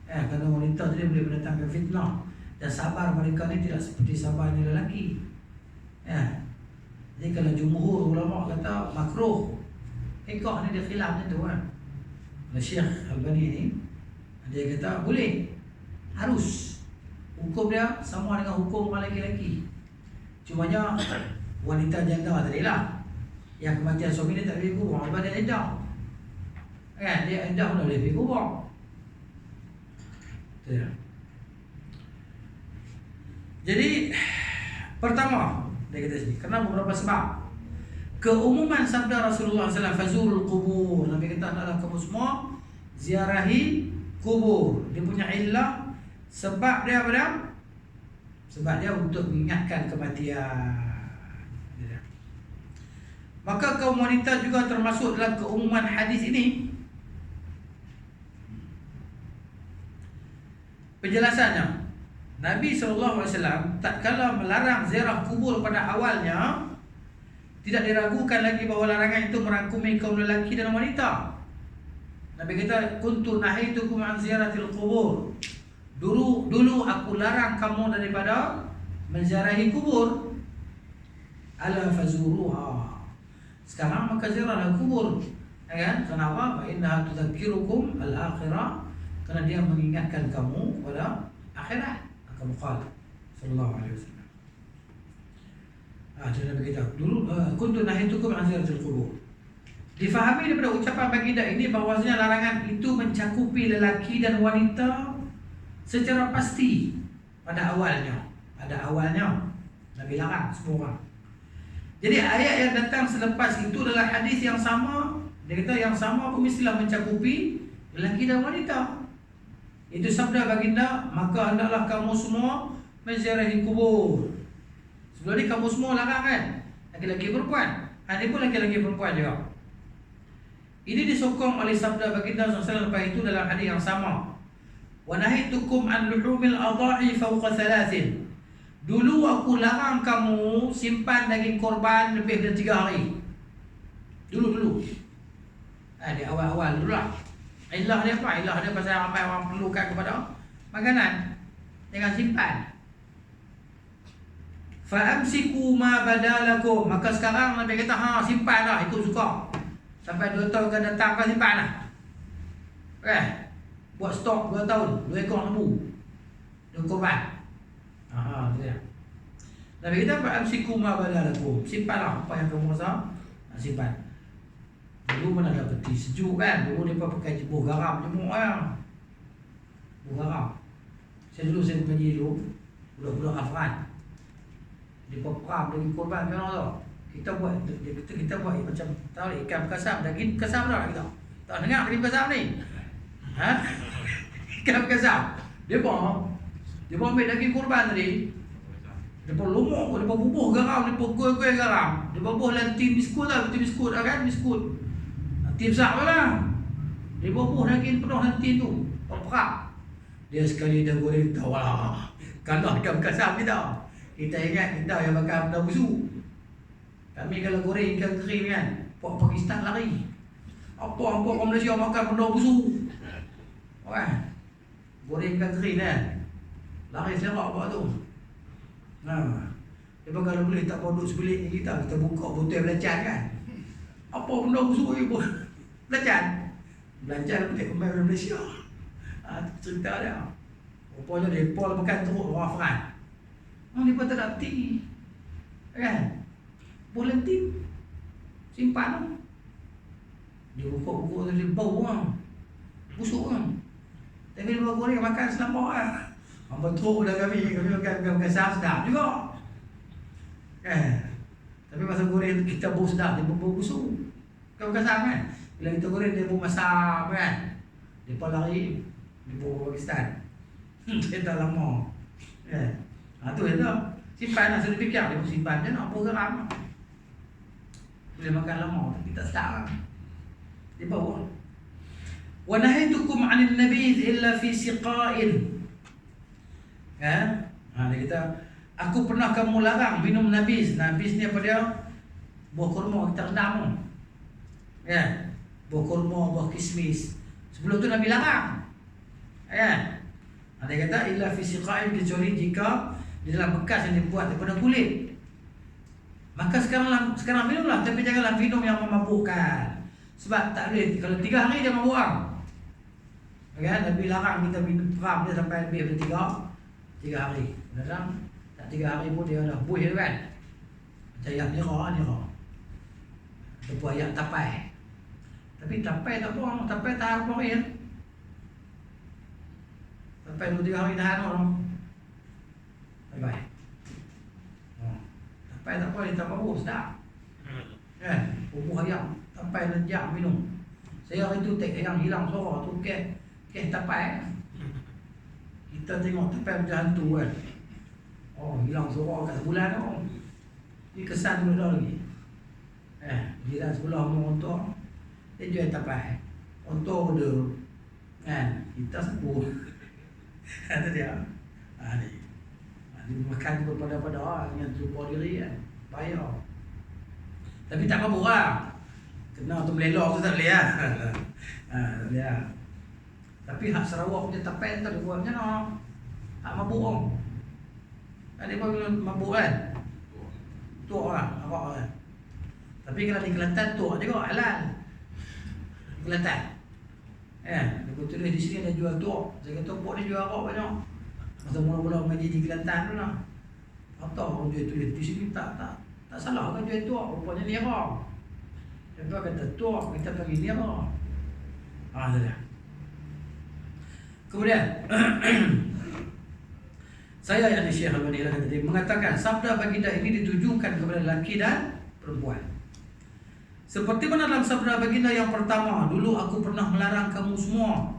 S1: Kerana wanita tadi boleh mendatangkan fitnah. Dan sabar mereka ni tidak seperti sabarnya lelaki. Jadi kalau jumhur ulama kata makruh, ikut ni dia khilaf ni tu kan. Syekh Albani ni dia kata boleh, harus. Hukum dia sama dengan hukum orang lelaki. Cumanya wanita janda tadi lah, yang kematian suami dia tak boleh kubur, sebab dia edah. Dia edah pun tak boleh pergi kubur. Jadi pertama dia kata sini, kerana beberapa sebab. Keumuman sabda Rasulullah SAW, fazurul kubur. Nabi kata adalah kamu semua ziarahi kubur. Dia punya illah, sebab dia apa dia? Sebab dia untuk mengingatkan kematian. Maka kaum wanita juga termasuk dalam keumuman hadis ini. Penjelasannya, Nabi SAW tak kala melarang ziarah kubur pada awalnya, tidak diragukan lagi bahawa larangan itu merangkumi kaum lelaki dan wanita. Nabi kata, kuntu nahaitukum an ziyaratil qubur. Dulu aku larang kamu daripada menziarahi kubur. Ala fazuruha. Sekarang maka ziarahlah kubur. Kan? Kenapa? Fa innaha tudzakirukum al-akhirah. Kerana dia mengingatkan kamu pada akhirat. Akan qala sallallahu alaihi wasallam. Jadi Nabi kata, dulu kuntu nahitukum an ziyaratil qubur. Difahami daripada ucapan baginda ini bahawasanya larangan itu mencakupi lelaki dan wanita secara pasti pada awalnya. Pada awalnya Nabi larang semua orang. Jadi ayat yang datang selepas itu adalah hadis yang sama. Dia kata yang sama pun mestilah mencakupi lelaki dan wanita. Itu sabda baginda, maka hendaklah kamu semua menziarahi kubur. Sebelum ni kamu semua larang kan, laki-laki perempuan. Ini pun laki-laki perempuan juga. Ini disokong oleh sabda baginda SAW lepas itu dalam hadis yang sama. Wa nahitukum an luhumil adha'i fawqa thalathin. Dulu aku larang kamu simpan daging korban lebih dari 3 hari. Dulu. Di awal-awal dulu lah. Ilah dia apa? Ilah dia pasal ramai orang perlukan kepada makanan. Jangan simpan. Fa'amsiku ma badalakum. Maka sekarang Nabi kata, simpanlah, ikut suka. Sampai 2 tahun akan datang, kau simpanlah. Buat stok 2 tahun, 2 ekor lembu, 2 korban. Dia. Nabi kata, fa'amsiku ma badalakum. Simpanlah apa yang kamu rasa, simpan. Dulu mana ada peti sejuk kan. Dulu mereka pakai jemur garam, jemur garam. Saya pergi dulu, budak-budak Afghan. Dia peram daging korban kan tu. Kita buat macam tahu ikan bekasam, daging bekasam dah kita. Tak dengar daging bekasam ni. Ikan bekasam. Dia ambil daging korban tadi. Dia lumuk, dia bubuh garam, dia kuih garam. Dia bubuh dalam tin biskut lah, tin biskut kan, biskut. Tin besar lah. Dia bubuh daging penuh dalam tin tu. Perak. Dia sekali dah goreng tahu lah. Kalau ikan bekasam kita. Kita ingat kita yang makan benda busuk. Kami kalau goreng ikan kering kan, Puak Pakistan lari. Apa orang Malaysia makan benda busuk. Goreng ikan kering kan, lari serak buat tu. Dia kalau boleh tak produk sebelik ni kita buka botol belacan kan. Apa benda busuk ni pun belacan. Belacan putih kembali dari Malaysia. Cerita dia. Rupanya dia Paul makan teruk orang Afghan. Mereka tak ada ti. Kan? Boleh ti. Simpan. Dia buka-buka tu dia bau orang. Busuk orang. Tapi dia goreng makan selampau lah. Betul dah kami makan saham sedap juga. Tapi masa goreng kita bau sedap, dia bau busuk. Kau makan saham kan? Bila kita goreng dia bau masam kan? Dia pun lari. Dia bau Pakistan. Dia dah lama. Tu dia tu. Simpan lah, sudah fikir dia pun simpan je nak apa garam. Boleh makan lama tapi tak sedap lah. Dia bau lah. Wa nahaitukum 'anil nabiz illa fi siqa'in. Dia kata, aku pernah kamu larang minum nabiz. Nabiz ni apa dia? Buah kurma kita rendam. Buah kurma, buah kismis. Sebelum tu Nabi larang. Dia kata illa fi siqa'in, kecuali jika di dalam bekas yang dibuat daripada kulit. Maka sekarang minumlah, tapi janganlah minum yang memabukkan. Sebab tak boleh, kalau 3 hari dia mabuk. Nabi larang kita minum peram dia sampai lebih daripada 3 hari. Kadang tak 3 hari pun dia dah buih kan. Macam yang nira. Ataupun ayat tapai. Tapi tapai tak buang, tapai tahan berapa hari. Tapai 2-3 hari tahan orang. Tapai. Tapai tak boleh, tak bagus, sedap. Bubuh ayam, tapai lenjak minum. Saya hari tu tek ayam hilang suara tu ke tapai. Kita tengok tapai macam hantu kan. Hilang suara kat sebulan tu. Ni kesan dulu dah lagi. Jiran sebelah motor, dia jual tapai. Motor dia kita sepuh. Itu dia. Dia makan pada dengan lupa diri kan. Bayar. Tapi tak mabuk lah. Kena tu melelok tu tak boleh lah. Tak boleh lah. Tapi hak Sarawak punya tapai tak boleh buat macam mana. Hak mabuk orang. Dia pun mabuk kan. Tuak lah, arak lah. Tapi kalau di Kelantan tuak juga halal. Kelantan. Dia tulis di sini ada jual tuak. Saya kata buat dia jual arak banyak. Masa mula-mula mengaji di Kelantan tu lah. Tak tahu orang jual tulis di sini tak salah kan jual tuak. Rupanya nira. Lepas kata tuak, kita panggil nira. Itu dia. Kemudian saya yang Syekh Al-Albani tadi mengatakan sabda baginda ini ditujukan kepada lelaki dan perempuan. Seperti mana dalam sabda baginda yang pertama, dulu aku pernah melarang kamu semua.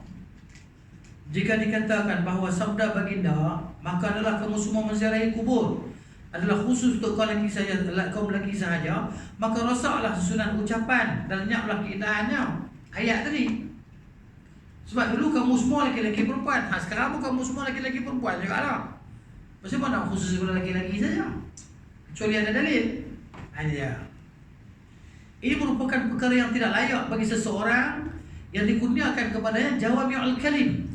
S1: Jika dikatakan bahawa sabda baginda, maka adalah kamu semua menziarahi kubur adalah khusus untuk kaum lelaki sahaja, maka rosaklah susunan ucapan dan lenyaplah keindahannya. Ayat tadi. Sebab dulu kamu semua lelaki-lelaki perempuan. Sekarang pun kamu semua lelaki-lelaki perempuan juga lah. Maksudnya mana khusus kepada lelaki-lelaki saja, kecuali ada dalil. Ini merupakan perkara yang tidak layak bagi seseorang yang dikurniakan kepadanya jawami'ul kalim.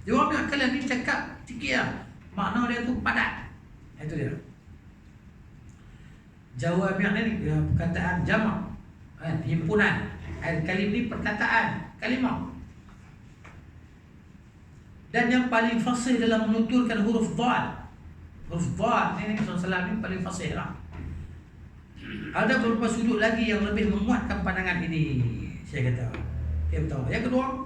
S1: Jawami'ul kalim ni cakap sikit lah. Makna dia tu padat. Itu dia. Jawami' ni perkataan jamak, himpunan. Al-kalim ni perkataan, kalimah. Dan yang paling fasih dalam menuturkan huruf dhad. Huruf dhad ni Rasulullah SAW ni paling fasih lah. Ada beberapa sudut lagi yang lebih menguatkan pandangan ini, saya kata. Yang kedua,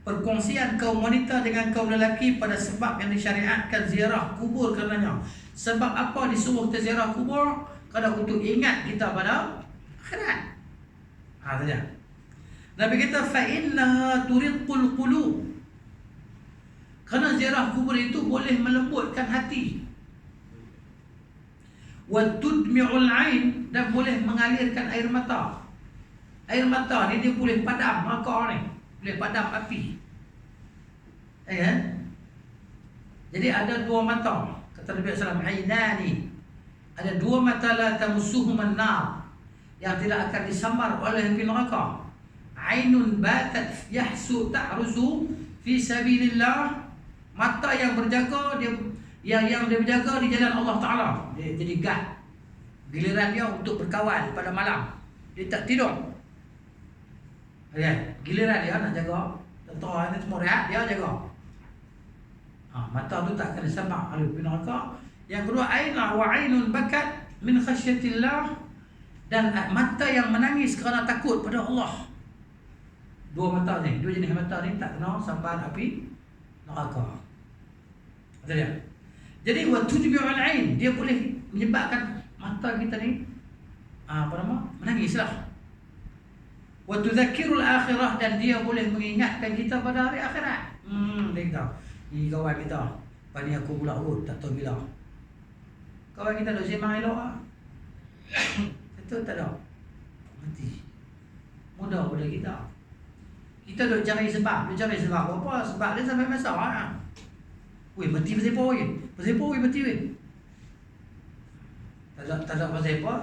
S1: perkongsian kaum wanita dengan kaum lelaki pada sebab yang disyariatkan ziarah kubur karenanya. Sebab apa disuruh kita ziarah kubur? Kerana untuk ingat kita pada akhirat. Saja. Nabi kata fa innaha turiqul qulub. Kerana ziarah kubur itu boleh melembutkan hati. Wa tudmi'ul ain, dan boleh mengalirkan air mata. Air mata ni dia boleh padam maka ni, boleh padam api. Jadi ada 2 mata, kata Nabi sallallahu alaihi wasallam, ainani. Ada 2 mata la tamussuhum an-nar, yang tidak akan disambar oleh api neraka. Ainun batat yahsu ta'ruzu fi sabilillah, mata yang berjaga dia yang dia berjaga di jalan Allah Ta'ala. Dia jadi guard. Giliran dia untuk berkawal pada malam, dia tak tidur. Giliran dia nak jaga tentera ni semua rehat, dia jaga. Mata tu tak akan disambar oleh api neraka. Yang kedua, aina wa ainun bakat min khasyatillah, dan mata yang menangis kerana takut pada Allah. 2 mata ni, 2 jenis mata ni tak kena sambar api neraka. Betul tak? Jadi wa tudbi'ul ain, dia boleh menyebabkan mata kita ni menangislah. Wa tudzakkirul akhirah, dan dia boleh mengingatkan kita pada hari akhirat. Dia kata, ni kawan kita, pani aku pula urut tak tahu bila. Kawan kita duk sembang elok ah. Betul tak dah? Mati. Mudah pada kita. Kita duk cari sebab. Dia cari sebab apa? Sebab dia sampai masalah. Weh, mati pasal apa weh? Pasal apa weh mati weh? Tak ada pasal apa?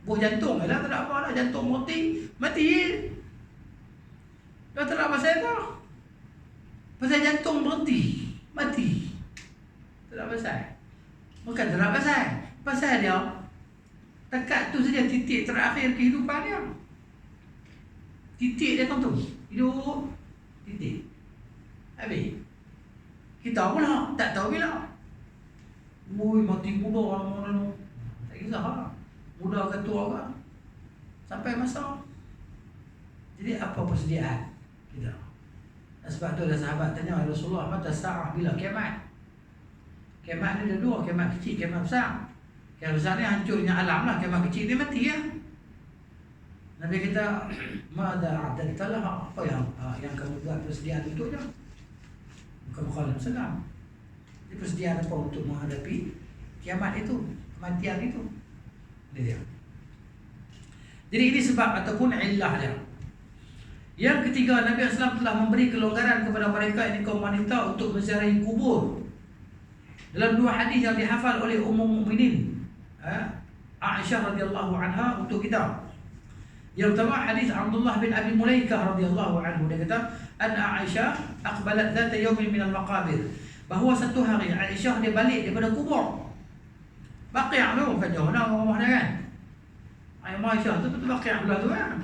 S1: Buah jantung lah, tak ada apa lah. Jantung mati je. Dia tak ada pasal apa? Pasal jantung berhenti, mati. Tak ada pasal. Bukan tak ada pasal. Pasal dia, dekat tu saja titik terakhir kehidupan dia. Titik dia tu. Hidup, titik. Habis. Kita pula tak tahu bila. Ui, mati muda orang-orang tu. Tak kisah lah. Muda ke tua ke. Sampai masa. Jadi apa persediaan kita? Sebab tu ada sahabat tanya Rasulullah, mata sa'ah, bila kiamat? Kiamat ni ada dua, kiamat kecil, kiamat besar. Kiamat besar ni hancurnya alam lah, kiamat kecil ni mati ya. Nabi kita, mada a'dadtalah, apa yang kamu buat persediaan untuknya? Muka-muka Islam. Jadi persediaan apa untuk menghadapi kiamat itu, kematian itu? Ini dia. Jadi ini sebab ataupun illah dia. Yang ketiga, Nabi SAW telah memberi kelonggaran kepada mereka ini kaum wanita untuk menziarahi kubur. Dalam dua hadis yang dihafal oleh Ummul Mukminin Aisyah radhiyallahu anha untuk kita. Yang pertama hadis Abdullah bin Abi Mulaikah radhiyallahu anhu, dia kata anna Aisyah aqbalat dzata yawmin min al-maqabir, bahawa satu hari Aisyah dia balik daripada kubur. Baqi' tu kan jauh dah rumah dia kan. Aisyah tu Baqi' belah tu kan.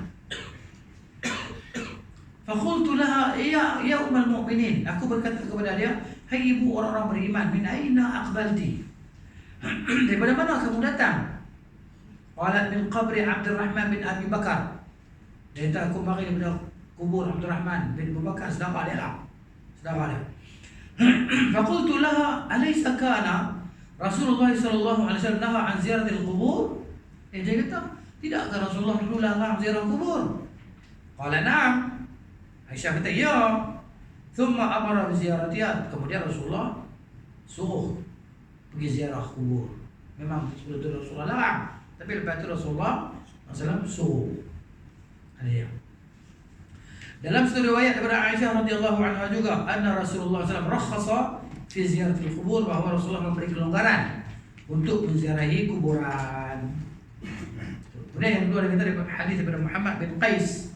S1: Faqultu laha ya ummul mu'minin, aku berkata kepada dia, hai ibu orang-orang beriman, min aina aqbalti, daripada mana kamu datang? Qalat min qabri Abdurrahman bin Abi Bakar, dia kata aku mari daripada kubur Abdurrahman bin Abu Bakar, saudara dia lah, saudara dia. Faqultu laha alaysa kana Rasulullah sallallahu alaihi wasallam naha an ziyaratil qubur, dia kata tidakkah Rasulullah dulu larang ziarah kubur? Qala na'am, Aisyah kata ya. Thumma amara bi ziyaratiha, kemudian Rasulullah suruh pergi ziarah kubur. Memang sebelum itu Rasulullah larang, tapi lepas itu Rasulullah SAW suruh. Ada. Dalam satu riwayat daripada Aisyah radhiyallahu anha juga, anna Rasulullah SAW rakhasa fi ziyaratil kubur, bahawa Rasulullah memberi kelonggaran untuk menziarahi kuburan. Kemudian yang kedua kita dapat hadis daripada Muhammad bin Qais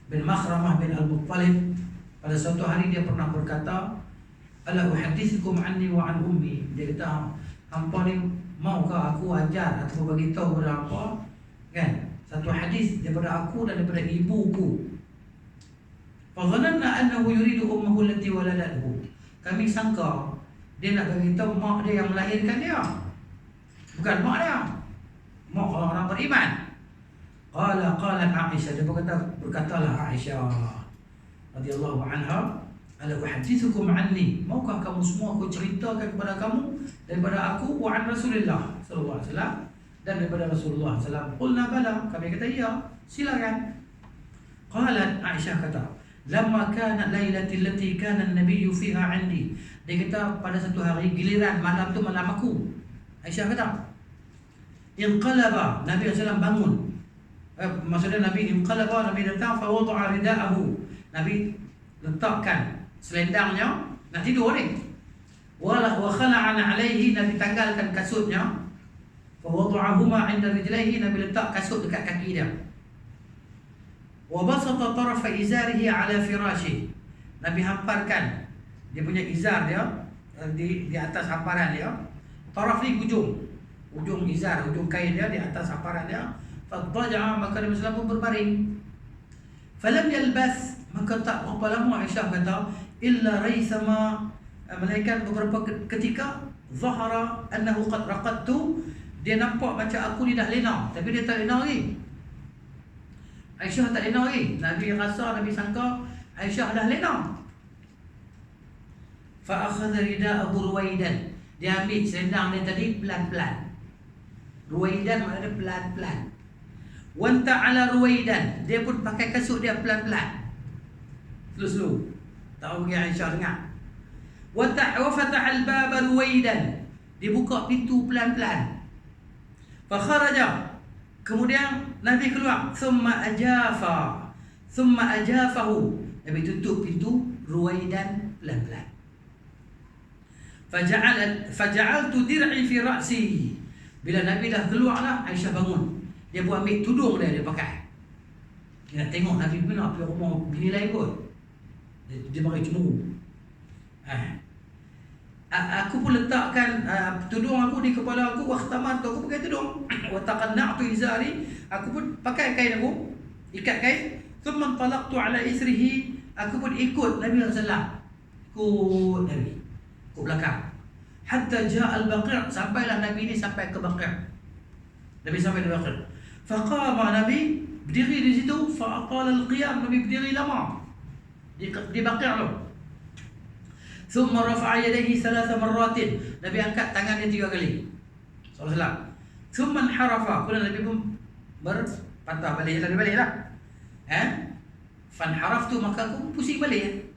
S1: bin Makhramah bin Al-Muttalib. Pada suatu hari dia pernah berkata, ala uhaddithukum anni wa an ummi, dia kata hampa ni maukah aku ajar atau bagi tahu kepada hampa kan satu hadis daripada aku dan daripada ibuku. Fa dhananna annahu yuridu ummuhu allati waladathu, kami sangka dia nak bagi tahu mak dia yang melahirkan dia, bukan mak dia, mak orang-orang beriman. Qalat Aisyah, dia berkatalah Aisyah radhiyallahu anha, ala uhaddithukum anni, maukah kamu semua aku ceritakan kepada kamu daripada aku wa an Rasulillah sallallahu alaihi wasallam, dan daripada Rasulullah sallallahu alaihi wasallam. Qulna bala, kami kata ya, silakan. Qalat Aisyah kata, lamma kanat lailatul lati kana an-nabiy fiha 'indi, dia kata pada satu hari giliran malam tu malam aku. Aisyah kata, inqalaba, Nabi sallallahu bangun. Maksudnya Nabi inqalaba, Nabi datang, fa wada'a rida'ahu, Nabi letakkan selendangnya nak tidur ni. Wa khala'ana alaihi, Nabi tanggalkan kasutnya. Fa wada'ahuma 'inda rijlaihi, Nabi letak kasut dekat kaki dia. Wa basata tarafa izarihi 'ala firashi, Nabi hamparkan dia punya izar dia di atas hamparan dia. Taraf ni ujung izar, ujung kain dia di atas hamparan dia. Fadja'a, maka Nabi sallallahu pun berbaring. Falam yalbas, maka tak berapa lama Aisyah kata, illa raisama, melainkan beberapa ketika, zahara annahu qad raqadtu, dia nampak macam aku ni dah lena, tapi dia tak lena lagi. Aisyah tak lena lagi. Nabi rasa, Nabi sangka Aisyah dah lena. Fa akhadha rida'ahu ruwaidan, dia ambil selendang dia tadi pelan-pelan. Ruwaidan maknanya pelan-pelan. Wanta ala ruwaidan, dia pun pakai kasut dia pelan-pelan, slow-slow, tak bagi Aisyah dengar. Wa fataha al-baba ruwaidan, dia buka pintu pelan-pelan. Fa kharaja, kemudian Nabi keluar. Thumma ajafahu, Nabi tutup pintu ruwaidan pelan-pelan. Faja'altu dir'i fi ra'si. Bila Nabi dah keluarlah, Aisyah bangun. Dia pun ambil tudung dia pakai. Dia nak tengok Nabi mana pergi rumah bini lain kot. Dia bagi cemburu. Aku pun letakkan tudung aku di kepala aku, wa khtamartu, aku pakai tudung. Wa taqanna'tu izari, aku pun pakai kain aku, ikat kain. Thumma talaqtu ala isrihi, aku pun ikut Nabi sallallahu. Ikut Nabi. Ke belakang. Hatta ja'a al-Baqi', sampailah Nabi ni sampai ke Baqi'. Nabi sampai di Baqi'. Faqama, Nabi berdiri di situ, fa'aqala al-qiyam, Nabi berdiri lama. Di Baqi' tu. Thumma rafa'a yadayhi 3 marratin. Nabi angkat tangan dia 3 kali. Sallallahu. Thumma harafa, kemudian Nabi pun berpatah balik, Nabi baliklah. Fanharaftu, maka aku pusing balik.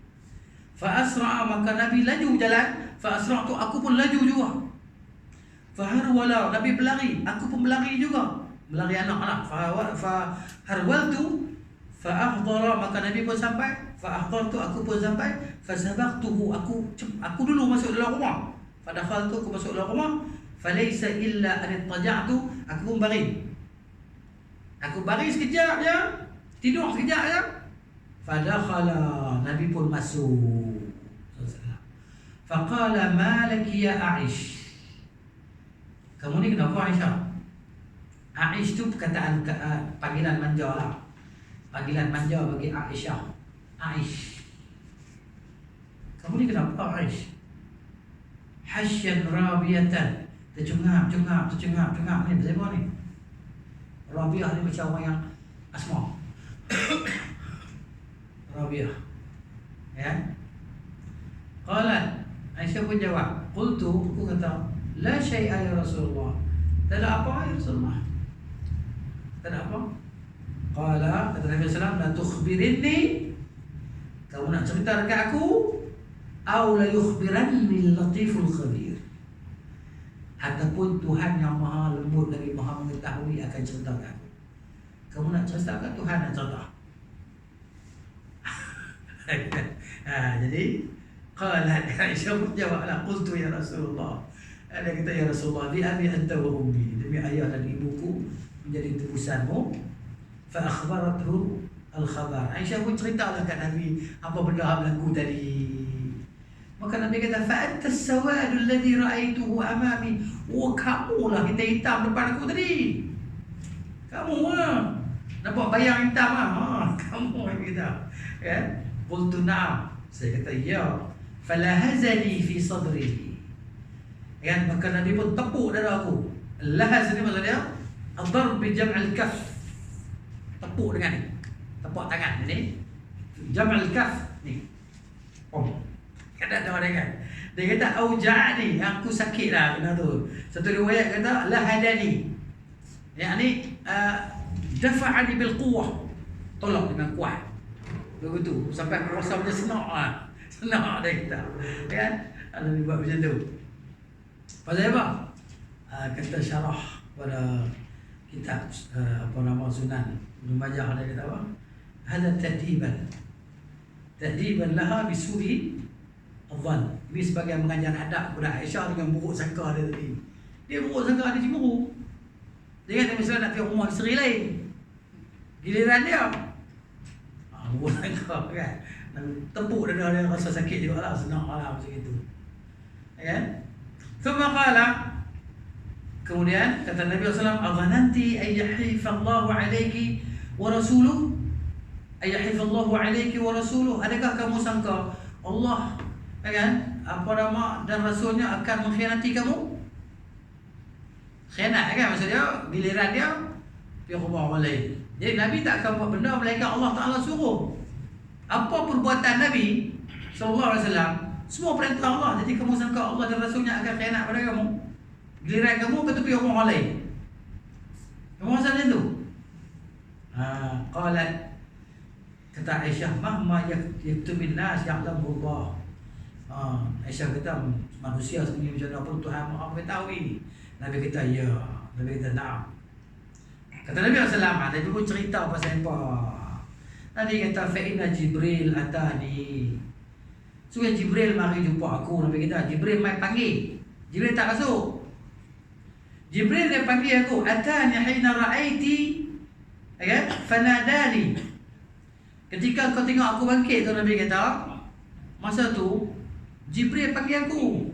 S1: Fa asra'a, maka Nabi laju jalan. Fa asra'tu, aku pun laju juga. Fa harwala, Nabi berlari, aku pun berlari juga. Berlari anak-anak. Fa harwaltu, fa ahdara, maka Nabi pun sampai. Fa ahdartu, aku pun sampai. Fa sabaqtuhu, aku dulu masuk dalam rumah. Fa dakhaltu, aku masuk dalam rumah. Fa laysa illa an ittaja'tu, aku pun baring. Aku baring sekejap je, tidur sekejap je. Fa dakhala, Nabi pun masuk. Faqala ma laki ya Aish. Kamu ni kenapa Aisyah? Aish tu perkataan panggilan manja lah. Panggilan manja bagi Aisyah. Aish. Kamu ni kenapa Aish? Hasyan rabiyatan. Tercungap ni pasal apa ni? Rabiyah ni macam orang yang asma. Rabiyah. Ya. Qalat, Aisyah pun jawab, qultu, aku kata, la syai'a ya Rasulullah. Tak ada apa ya Rasulullah. Tak ada apa. Qala, kata Nabi SAW, la tukhbirinni, kamu nak cerita dekat aku, au la yukhbiranni latiful khabir, ataupun Tuhan yang maha lembut lagi maha mengetahui akan cerita dekat aku. Kamu nak cerita dekat Tuhan nak cerita. Jadi qalat, Aisyah pun jawablah, qultu ya Rasulullah. Dia kata, ya Rasulullah, bi abi anta wa ummi, demi ayah dan ibuku menjadi tebusanmu. Fa akhbarathu al-khabar. Aisyah pun ceritalah kat Nabi apa benda yang berlaku tadi. Maka Nabi kata, fa anta as-sawad alladhi ra'aituhu amami. Oh, kamulah kita hitam depan aku tadi. Kamu lah. Nampak bayang hitam lah. Kamu yang kita. Ya. Qultu na'am. Saya kata, ya. Falahazani fi sadri. Kan, maka Nabi pun tepuk dada aku. Lahaz ni maksud dia ad-darb bi jam'al kaf. Tepuk dengan ni. Tepuk tangan ni. Jam'al kaf ni. Kata dia kan. Dia kata auja'ani, aku sakit dah kena tu. Satu riwayat kata lahadani. Yani dafa'ani bil quwwah. Tolong dengan kuat. Begitu sampai rasa macam senak ah. Senak dia kata. Kan? Nabi buat macam tu. Pasal apa? Kata syarah pada kitab apa nama Sunan Ibn Majah, dia kata apa? Hada ta'diban. Ta'diban laha bisu'i adh-dhann. Ini sebagai mengajar adab kepada Aisyah dengan buruk sangka dia tadi. Dia buruk sangka, dia cemburu. Dia kata misalnya nak pergi rumah isteri lain, giliran dia buruk sangka kan. Tepuk dia rasa sakit juga lah, senang lah macam itu. Kan? Thumma qala, kemudian kata Nabi SAW, adhananti ayyahifallahu alaiki wa rasuluh, ayyahifallahu alaiki wa rasuluh, adakah kamu sangka Allah, kan, apa nama dan rasulnya akan mengkhianati kamu? Khianat kan maksud dia, giliran dia pergi rumah orang lain. Jadi Nabi tak akan buat benda melainkan Allah Ta'ala suruh. Apa perbuatan Nabi SAW, semua perintah Allah. Jadi kamu sangka Allah dan rasulnya akan khianat pada kamu? Giliran kamu betul pergi rumah orang lain. Kamu rasa macam tu? Qalat, kata Aisyah, mahma yaktumin nas ya'lamu Allah. Aisyah kata, manusia sendiri macam apa Tuhan maha mengetahui. Nabi kata, ya. Nabi kata, na'am. Kata Nabi SAW, Nabi pun cerita pasal apa. Nabi kata fa inna Jibril atani. Sungguh Jibril mari jumpa aku. Nabi kata Jibril mai panggil. Jibril tak masuk. Jibril dia panggil aku, atani hina ra'aiti, ya, fanadani. Ketika kau tengok aku bangkit tu, Nabi kata, masa tu Jibril panggil aku.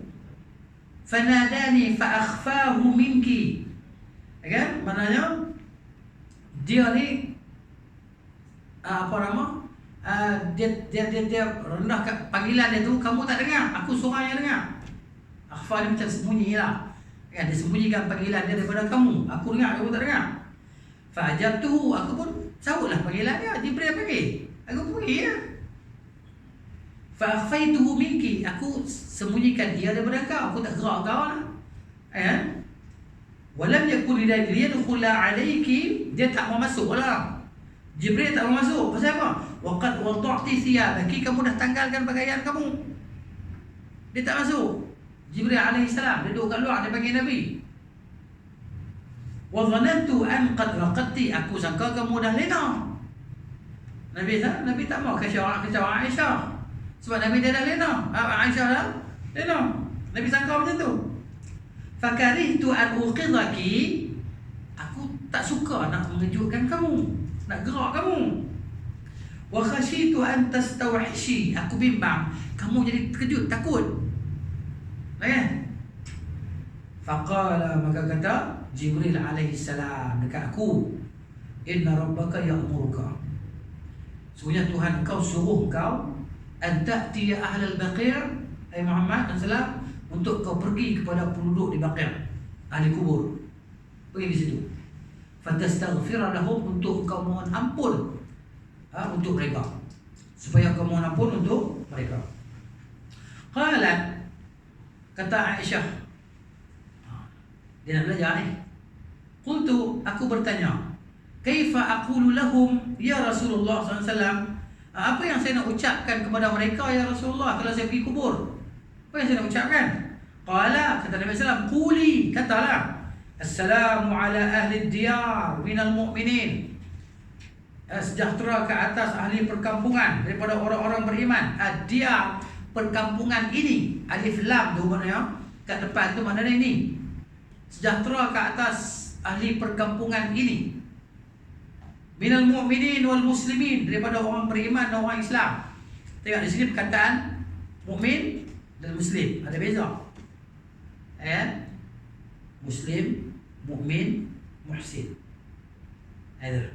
S1: Fanadani fa akhfahu minki. Ya, maknanya dia ni apa nama? Dia rendah panggilan dia tu kamu tak dengar, aku seorang yang dengar. Akhfa ni macam sembunyi lah. Ya, dia sembunyikan panggilan dia daripada kamu. Aku dengar, kamu tak dengar. Fa'ajabtuhu, aku pun sahutlah panggilan dia. Jibril panggil, aku pergi ya. Fa'akhfaituhu minki, aku sembunyikan dia daripada kau. Aku tak gerak kau lah. Ya. Walam yakun liyadkhula alayki, dia tak mau masuk lah. Jibril tak mau masuk. Pasal apa? Waqad wada'ti thiyabaki, kamu dah tanggalkan pakaian kamu. Dia tak masuk. Jibril alaihissalam, dia duduk kat luar, dia panggil Nabi. Wa dhanantu an qad raqadti, aku sangka kamu dah lena. Nabi tak mau kacau Aisyah. Sebab Nabi dia dah lena. Aisyah dah lena. Nabi sangka macam tu. Fakarihtu an uqidhaki, aku tak suka nak mengejutkan kamu, nak gerak kamu. Wa khashitu an tastawhishi, aku bimbang kamu jadi terkejut, takut. Kan? Faqala, maka kata Jibril alaihi salam dekat aku, inna rabbaka ya'muruka, sesungguhnya Tuhan kau suruh kau an ta'ti ahlal baqi', ay Muhammad sallallahu, untuk kau pergi kepada penduduk di Baqi', ahli kubur. Pergi di situ. Fatastaghfira lahum, untuk kau mohon ampun untuk mereka, supaya kau mohon ampun untuk mereka. Qalat, kata Aisyah, dia nak belajar ni. Qultu, aku bertanya, kaifa aqulu lahum ya Rasulullah SAW, apa yang saya nak ucapkan kepada mereka ya Rasulullah kalau saya pergi kubur? Apa yang saya nak ucapkan? Qala, kata Nabi SAW, quli, katalah, assalamu ala ahli diyar minal mu'minin, sejahtera ke atas ahli perkampungan daripada orang-orang beriman. Diyar, perkampungan ini, alif lam tu maknanya kat depan tu maknanya ini. Sejahtera ke atas ahli perkampungan ini. Minal mu'minin wal muslimin, daripada orang beriman dan orang Islam. Tengok di sini perkataan mukmin dan muslim ada beza. Muslim, mukmin, muhsin. Ada.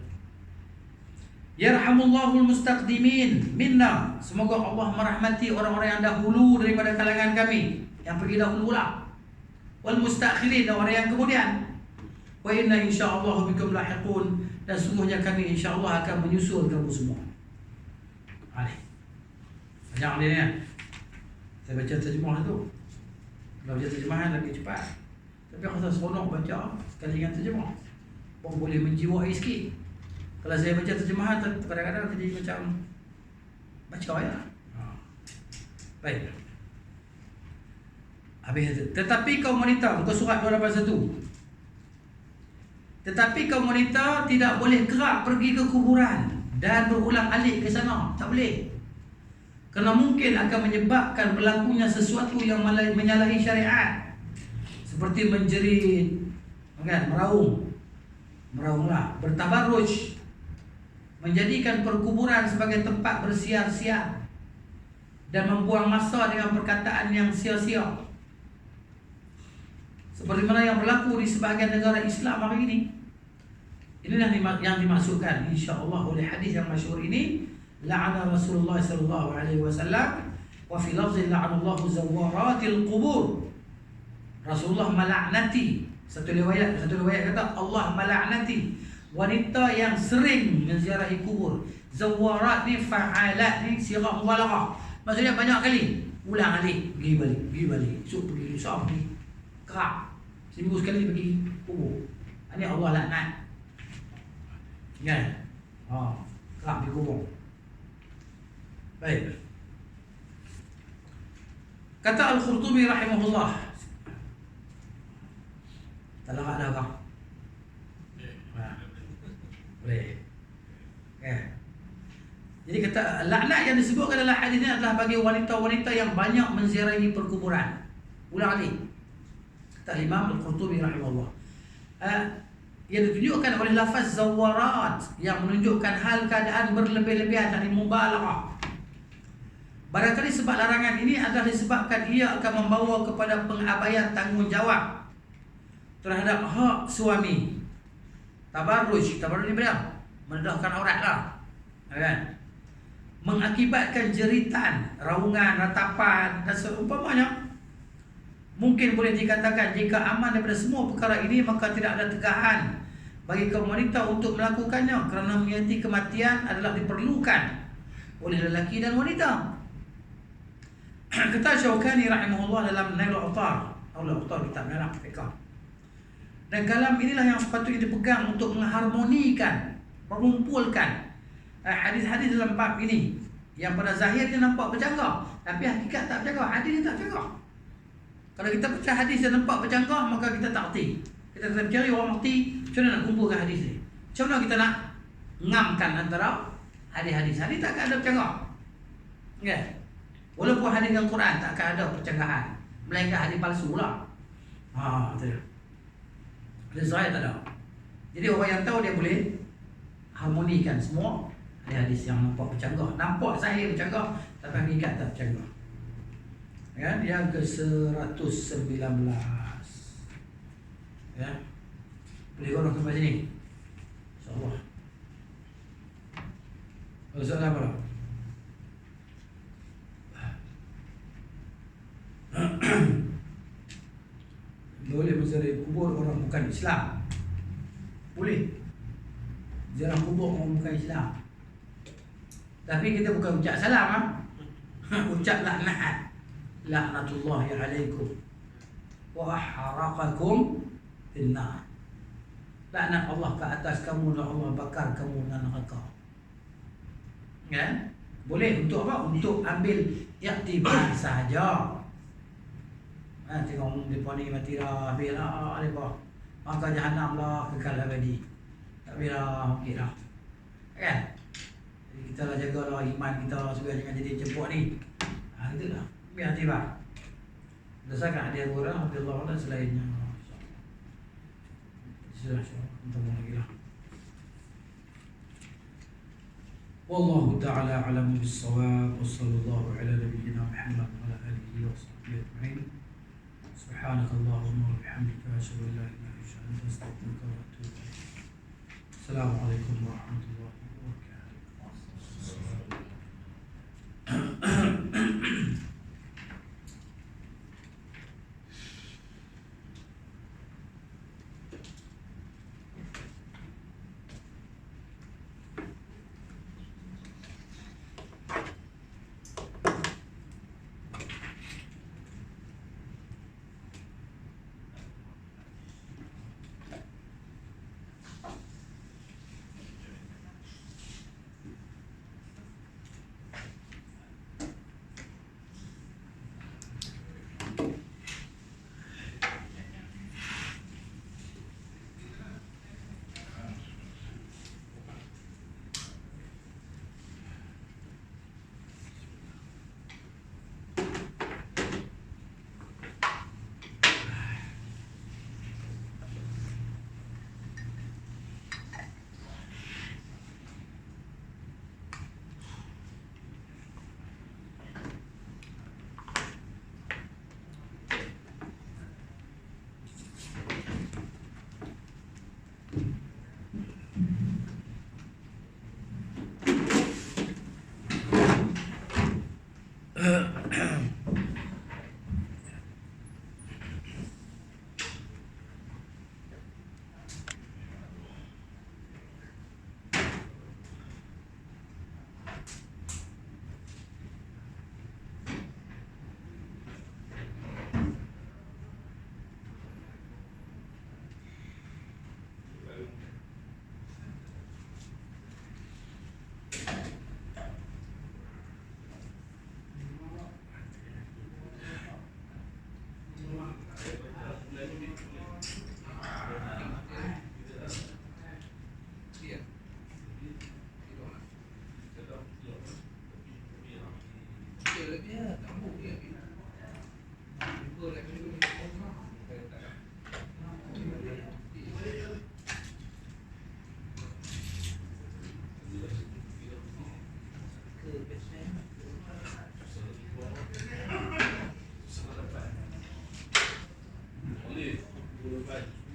S1: Yarhamullahul mustaqdimin minna, semoga Allah merahmati orang-orang yang dahulu daripada kalangan kami, yang pergi dahulu lah. Wal mustakhirin, orang yang kemudian. Wa inna insyaallah bikum lahiqun, dan sungguhnya kami insyaallah akan menyusul kamu semua. Banyak dia ni. Saya baca terjemah tu. Kalau baca terjemahan lagi cepat. Tapi aku rasa seronok baca sekali dengan terjemah. Pun boleh menjiwai sikit. Kalau saya baca terjemahan, kadang-kadang jadi macam baca ya. Baik. Habis itu. Tetapi kaum wanita, muka surat 281. Tetapi kaum wanita tidak boleh gerak pergi ke kuburan dan berulang-alik ke sana. Tak boleh. Kerana mungkin akan menyebabkan berlakunya sesuatu yang menyalahi syariat. Seperti menjerit, kan, meraunglah, bertabarruj, menjadikan perkuburan sebagai tempat bersiar-siar, dan membuang masa dengan perkataan yang sia-sia, seperti mana yang berlaku di sebahagian negara Islam hari ini. Inilah yang dimaksudkan insya-Allah oleh hadis yang masyhur ini, la'ana Rasulullah sallallahu alaihi wasallam wa fi lafzin la'anallahu zawaratil qubur. Rasulullah melaknati, satu riwayat kata Allah melaknati wanita yang sering menziarahi kubur. Zawarat ni, fa'alat ni sirah mubalaghah, maksudnya banyak kali, ulang alik, pergi balik, esok pergi, lusa pergi, kerak, seminggu sekali pergi kubur. Ini Allah laknat, kan? Kerak pergi kubur. Baik. Kata Al-Qurtubi rahimahullah, talak dah kau? Boleh. kata laknat yang disebutkan dalam hadis ini adalah bagi wanita-wanita yang banyak menziarahi perkuburan. Ulang alik. Kata Imam Al-Qurtubi rahimahullah. Yang ditunjukkan oleh lafaz zawarat yang menunjukkan hal keadaan berlebih-lebihan dan mubalaghah. Barangkali sebab larangan ini adalah disebabkan ia akan membawa kepada pengabaian tanggungjawab terhadap hak suami. Tabarruj ni benar, mendedahkan aurat lah, kan? Mengakibatkan jeritan, raungan, ratapan dan seumpamanya. Mungkin boleh dikatakan jika aman daripada semua perkara ini, maka tidak ada tegahan bagi kaum wanita untuk melakukannya, kerana mengerti kematian adalah diperlukan oleh lelaki dan wanita. Kata Syaukani rahimahullah dalam Nailul Awtar, kitab merah fiqh. Dan kalam inilah yang sepatutnya dipegang untuk mengharmonikan, mengumpulkan hadis-hadis dalam bab ini yang pada zahirnya nampak bercanggah, tapi hakikat tak bercanggah, hadis tak bercanggah. Kalau kita baca hadis yang nampak bercanggah, maka kita tak erti. Kita kena mencari orang erti, macam mana nak kumpulkan hadis ni? Macam mana kita nak ngamkan antara hadis-hadis? Hadis tak akan ada bercanggah, kan? Walaupun hadis dengan Quran tak akan ada percanggahan, melainkan hadis palsu lah. Betul. Hadis sahih tak ada. Jadi orang yang tahu dia boleh harmonikan semua hadis yang nampak bercanggah. Nampak zahir bercanggah, tapi hakikat tak bercanggah. Kan? Yang ke-119. Ya. Boleh korang sampai sini? InsyaAllah. Soalan apa? Boleh menziarahi kubur orang bukan Islam. Boleh. Ziarah kubur orang bukan Islam. Tapi kita bukan ucap salam, ucap laknat. Laknatullahi alaikum wa ahraqakum finnar. Laknat Allah ke atas kamu dan Allah bakar kamu dalam neraka. Kan? Boleh untuk apa? Untuk ambil iktibar sahaja. Tengok mereka ni mati dah, habis lah mereka. Maka jahanam lah, kekal abadi. Tak habis lah, okey lah. Kan? Jadi kita lah jagalah iman kita supaya jangan jadi cempuk ni. Itulah. Biar tiba. Berdasarkan hadiah orang, hadiah Allah dan selainnya. InsyaAllah. Kita mau lagi lah. Wallahu ta'ala a'lamu bis-shawab. Wa sallallahu ala nabiyyina Muhammad wa ala alihi wa sahbihi ajma'in. سبحانك اللهم وبحمدك أشهد أن لا إله إلا أنت أستغفرك وأتوب إليك. السلام عليكم ورحمة الله وبركاته.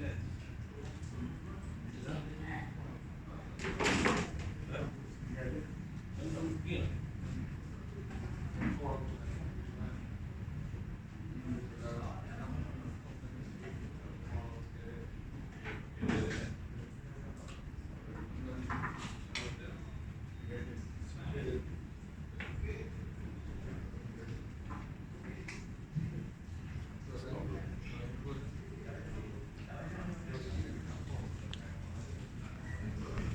S3: Ustaz.